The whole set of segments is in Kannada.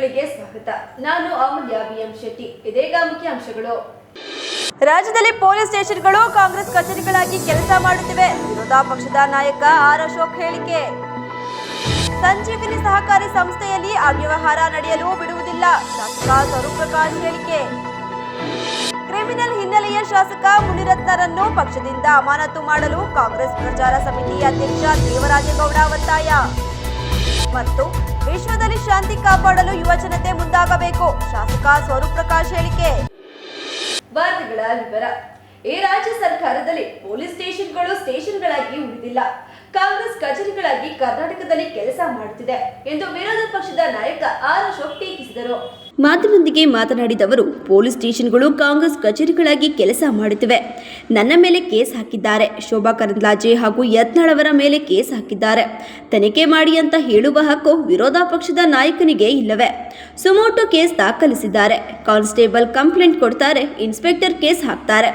ವಾರ್ತೆಗಳಿಗೆ ಸ್ವಾಗತ. ನಾನು ಅಮೂಲ್ಯ ಬಿಎಂ ಶೆಟ್ಟಿ. ಇದೀಗ ಮುಖ್ಯಾಂಶಗಳು. ರಾಜ್ಯದಲ್ಲಿ ಪೊಲೀಸ್ ಸ್ಟೇಷನ್ಗಳು ಕಾಂಗ್ರೆಸ್ ಕಚೇರಿಗಳಾಗಿ ಕೆಲಸ ಮಾಡುತ್ತಿವೆ. ವಿರೋಧ ಪಕ್ಷದ ನಾಯಕ ಆರ್ ಅಶೋಕ್ ಹೇಳಿಕೆ. ಸಂಜೀವಿನಿ ಸಹಕಾರಿ ಸಂಸ್ಥೆಯಲ್ಲಿ ಅವ್ಯವಹಾರ ನಡೆಯಲು ಬಿಡುವುದಿಲ್ಲ, ಶಾಸಕ ಸ್ವರೂಪ್ ಪ್ರಕಾಶ್ ಹೇಳಿಕೆ. ಕ್ರಿಮಿನಲ್ ಹಿನ್ನೆಲೆಯ ಶಾಸಕ ಮುನಿರತ್ನರನ್ನು ಪಕ್ಷದಿಂದ ಅಮಾನತು ಮಾಡಲು ಕಾಂಗ್ರೆಸ್ ಪ್ರಚಾರ ಸಮಿತಿ ಅಧ್ಯಕ್ಷ ದೇವರಾಜೇಗೌಡ ಒತ್ತಾಯ. ಮತ್ತು ವಿಶ್ವದಲ್ಲಿ ಶಾಂತಿ ಕಾಪಾಡಲು ಯುವ ಜನತೆ ಮುಂದಾಗಬೇಕು, ಶಾಸಕ ಸ್ವರೂಪ್ ಪ್ರಕಾಶ್ ಹೇಳಿಕೆ. ವಾರ್ತೆಗಳ ವಿವರ. ಈ ರಾಜ್ಯ ಸರ್ಕಾರದಲ್ಲಿ ಪೊಲೀಸ್ ಸ್ಟೇಷನ್ಗಳು ಸ್ಟೇಷನ್ಗಳಾಗಿ ಉಳಿದಿಲ್ಲ, ಕಾಂಗ್ರೆಸ್ ಕಚೇರಿಗಳಾಗಿ ಕರ್ನಾಟಕದಲ್ಲಿ ಕೆಲಸ ಮಾಡುತ್ತಿದೆ ಎಂದು ವಿರೋಧ ಪಕ್ಷದ ನಾಯಕ ಆರ್ ಅಶೋಕ್ ಟೀಕಿಸಿದರು. ಮಾಧ್ಯಮದೊಂದಿಗೆ ಮಾತನಾಡಿದ ಅವರು, ಪೊಲೀಸ್ ಸ್ಟೇಷನ್ಗಳು ಕಾಂಗ್ರೆಸ್ ಕಚೇರಿಗಳಾಗಿ ಕೆಲಸ ಮಾಡುತ್ತಿವೆ. ನನ್ನ ಮೇಲೆ ಕೇಸ್ ಹಾಕಿದ್ದಾರೆ, ಶೋಭಾ ಕರಂದ್ಲಾಜೆ ಹಾಗೂ ಯತ್ನಾಳ್ ಅವರ ಮೇಲೆ ಕೇಸ್ ಹಾಕಿದ್ದಾರೆ. ತನಿಖೆ ಮಾಡಿ ಅಂತ ಹೇಳುವ ಹಕ್ಕು ವಿರೋಧ ಪಕ್ಷದ ನಾಯಕನಿಗೆ ಇಲ್ಲವೇ? ಸುಮೋಟೋ ಕೇಸ್ ದಾಖಲಿಸಿದ್ದಾರೆ, ಕಾನ್ಸ್ಟೇಬಲ್ ಕಂಪ್ಲೇಂಟ್ ಕೊಡ್ತಾರೆ, ಇನ್ಸ್ಪೆಕ್ಟರ್ ಕೇಸ್ ಹಾಕ್ತಾರೆ.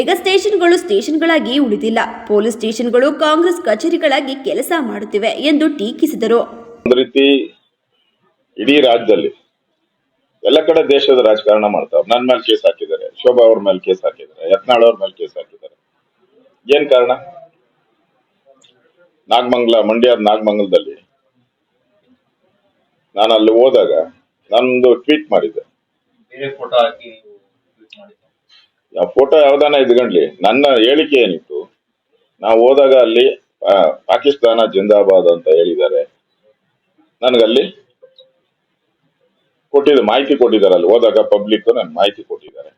ಈಗ ಸ್ಟೇಷನ್ಗಳು ಸ್ಟೇಷನ್ಗಳಾಗಿ ಉಳಿದಿಲ್ಲ, ಪೊಲೀಸ್ ಸ್ಟೇಷನ್ಗಳು ಕಾಂಗ್ರೆಸ್ ಕಚೇರಿಗಳಾಗಿ ಕೆಲಸ ಮಾಡುತ್ತಿವೆ ಎಂದು ಟೀಕಿಸಿದರು. ಒಂದು ರೀತಿ ಇಡೀ ರಾಜ್ಯದಲ್ಲಿ ಎಲ್ಲ ಕಡೆ ದೇಶದ ರಾಜಕಾರಣ ಮಾಡ್ತಾವ್ರು. ನನ್ನ ಮೇಲೆ ಕೇಸ್ ಹಾಕಿದ್ದಾರೆ, ಶೋಭಾ ಅವ್ರ ಮೇಲೆ ಕೇಸ್ ಹಾಕಿದ್ದಾರೆ, ಯತ್ನಾಳ್ ಅವ್ರ ಮೇಲೆ ಕೇಸ್ ಹಾಕಿದ್ದಾರೆ. ಏನ್ ಕಾರಣ? ಮಂಡ್ಯದ ನಾಗಮಂಗಲದಲ್ಲಿ ನಾನು ಅಲ್ಲಿ ಹೋದಾಗ ನಂದು ಟ್ವೀಟ್ ಮಾಡಿದ್ದೆ. ಫೋಟೋ ಯಾವ್ದಾನ ಇದ್ಕೊಂಡ್ಲಿ, ನನ್ನ ಹೇಳಿಕೆ ಏನಿತ್ತು, ನಾವು ಹೋದಾಗ ಅಲ್ಲಿ ಪಾಕಿಸ್ತಾನ ಜಿಂದಾಬಾದ್ ಅಂತ ಹೇಳಿದ್ದಾರೆ. ನನ್ಗಲ್ಲಿ ಮಾಹಿತಿ ಕೊಟ್ಟಿದ್ದಾರೆ, ಅಲ್ಲಿ ಹೋದಾಗ ಪಬ್ಲಿಕ್ ನನ್ ಮಾಹಿತಿ ಕೊಟ್ಟಿದ್ದಾರೆ.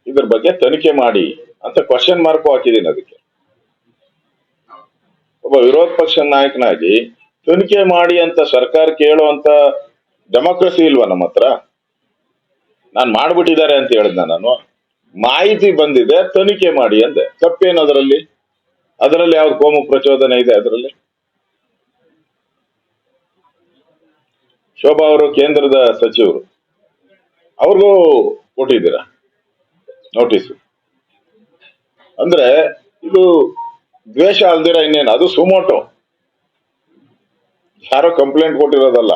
ಇದ್ರ ಬಗ್ಗೆ ತನಿಖೆ ಮಾಡಿ ಅಂತ ಕ್ವಶನ್ ಮಾರ್ಕ್ ಹಾಕಿದ್ದೀನಿ. ಅದಕ್ಕೆ ಒಬ್ಬ ವಿರೋಧ ಪಕ್ಷ ನಾಯಕನಾಗಿ ತನಿಖೆ ಮಾಡಿ ಅಂತ ಸರ್ಕಾರ ಕೇಳುವಂತ ಡೆಮೋಕ್ರಸಿ ಇಲ್ವಾ ನಮ್ಮ ಹತ್ರ? ನಾನ್ ಮಾಡ್ಬಿಟ್ಟಿದ್ದಾರೆ ಅಂತ ಹೇಳಿದ್ನ. ನಾನು ಮಾಹಿತಿ ಬಂದಿದೆ, ತನಿಖೆ ಮಾಡಿ ಅಂದೆ. ತಪ್ಪೇನು ಅದರಲ್ಲಿ? ಅದರಲ್ಲಿ ಯಾವ್ದು ಕೋಮು ಪ್ರಚೋದನೆ ಇದೆ? ಅದರಲ್ಲಿ ಶೋಭಾ ಅವರು ಕೇಂದ್ರದ ಸಚಿವರು, ಅವ್ರಿಗೂ ಕೊಟ್ಟಿದ್ದೀರಾ ನೋಟಿಸು. ಅಂದ್ರೆ ಇದು ದ್ವೇಷ ಅಲ್ದಿರ ಇನ್ನೇನು? ಅದು ಸುಮೋಟೋ, ಯಾರೋ ಕಂಪ್ಲೇಂಟ್ ಕೊಟ್ಟಿರೋದಲ್ಲ.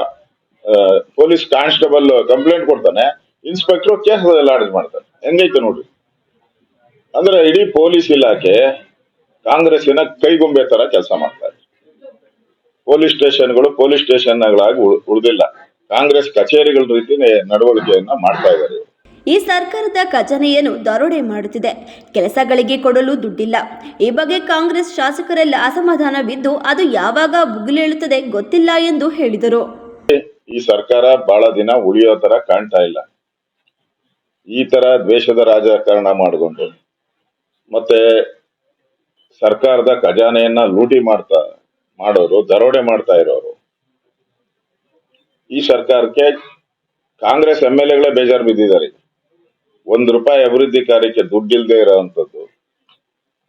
ಪೊಲೀಸ್ ಕಾನ್ಸ್ಟೇಬಲ್ ಕಂಪ್ಲೇಂಟ್ ಕೊಡ್ತಾನೆ, ಇನ್ಸ್ಪೆಕ್ಟರ್ ಕೇಸ್ ಲಾಡ್ಜ್ ಮಾಡ್ತಾನೆ. ಹೆಂಗೈತೆ ನೋಡ್ರಿ. ಅಂದ್ರೆ ಇಡೀ ಪೊಲೀಸ್ ಇಲಾಖೆ ಕಾಂಗ್ರೆಸ್ಸಿನ ಕೈಗೊಂಬೆ ತರ ಕೆಲಸ ಮಾಡ್ತಾರೆ. ಪೊಲೀಸ್ ಸ್ಟೇಷನ್ಗಳಾಗಿ ಉಳಿದಿಲ್ಲ, ಕಾಂಗ್ರೆಸ್ ಕಚೇರಿಗಳ ರೀತಿ ನಡವಳಿಕೆಯನ್ನ ಮಾಡ್ತಾ ಇದ್ದಾರೆ. ಈ ಸರ್ಕಾರದ ಖಜಾನೆಯನ್ನು ದರೋಡೆ ಮಾಡುತ್ತಿದೆ, ಕೆಲಸಗಳಿಗೆ ಕೊಡಲು ದುಡ್ಡಿಲ್ಲ. ಈ ಬಗ್ಗೆ ಕಾಂಗ್ರೆಸ್ ಶಾಸಕರೆಲ್ಲ ಅಸಮಾಧಾನವಿದ್ದು ಅದು ಯಾವಾಗ ಬುಗಿಲೇಳುತ್ತದೆ ಗೊತ್ತಿಲ್ಲ ಎಂದು ಹೇಳಿದರು. ಈ ಸರ್ಕಾರ ಬಹಳ ದಿನ ಉಳಿಯೋ ತರ ಕಾಣ್ತಾ ಇಲ್ಲ. ಈ ತರ ದ್ವೇಷದ ರಾಜಕಾರಣ ಮಾಡಿಕೊಂಡು ಮತ್ತೆ ಸರ್ಕಾರದ ಖಜಾನೆಯನ್ನ ಲೂಟಿ ಮಾಡೋರು, ದರೋಡೆ ಮಾಡ್ತಾ ಇರೋರು. ಈ ಸರ್ಕಾರಕ್ಕೆ ಕಾಂಗ್ರೆಸ್ MLAಗಳೇ ಬೇಜಾರು ಬಿದ್ದಿದ್ದಾರೆ. ₹1 ಅಭಿವೃದ್ಧಿ ಕಾರ್ಯಕ್ಕೆ ದುಡ್ಡಿಲ್ದೇ ಇರೋವಂಥದ್ದು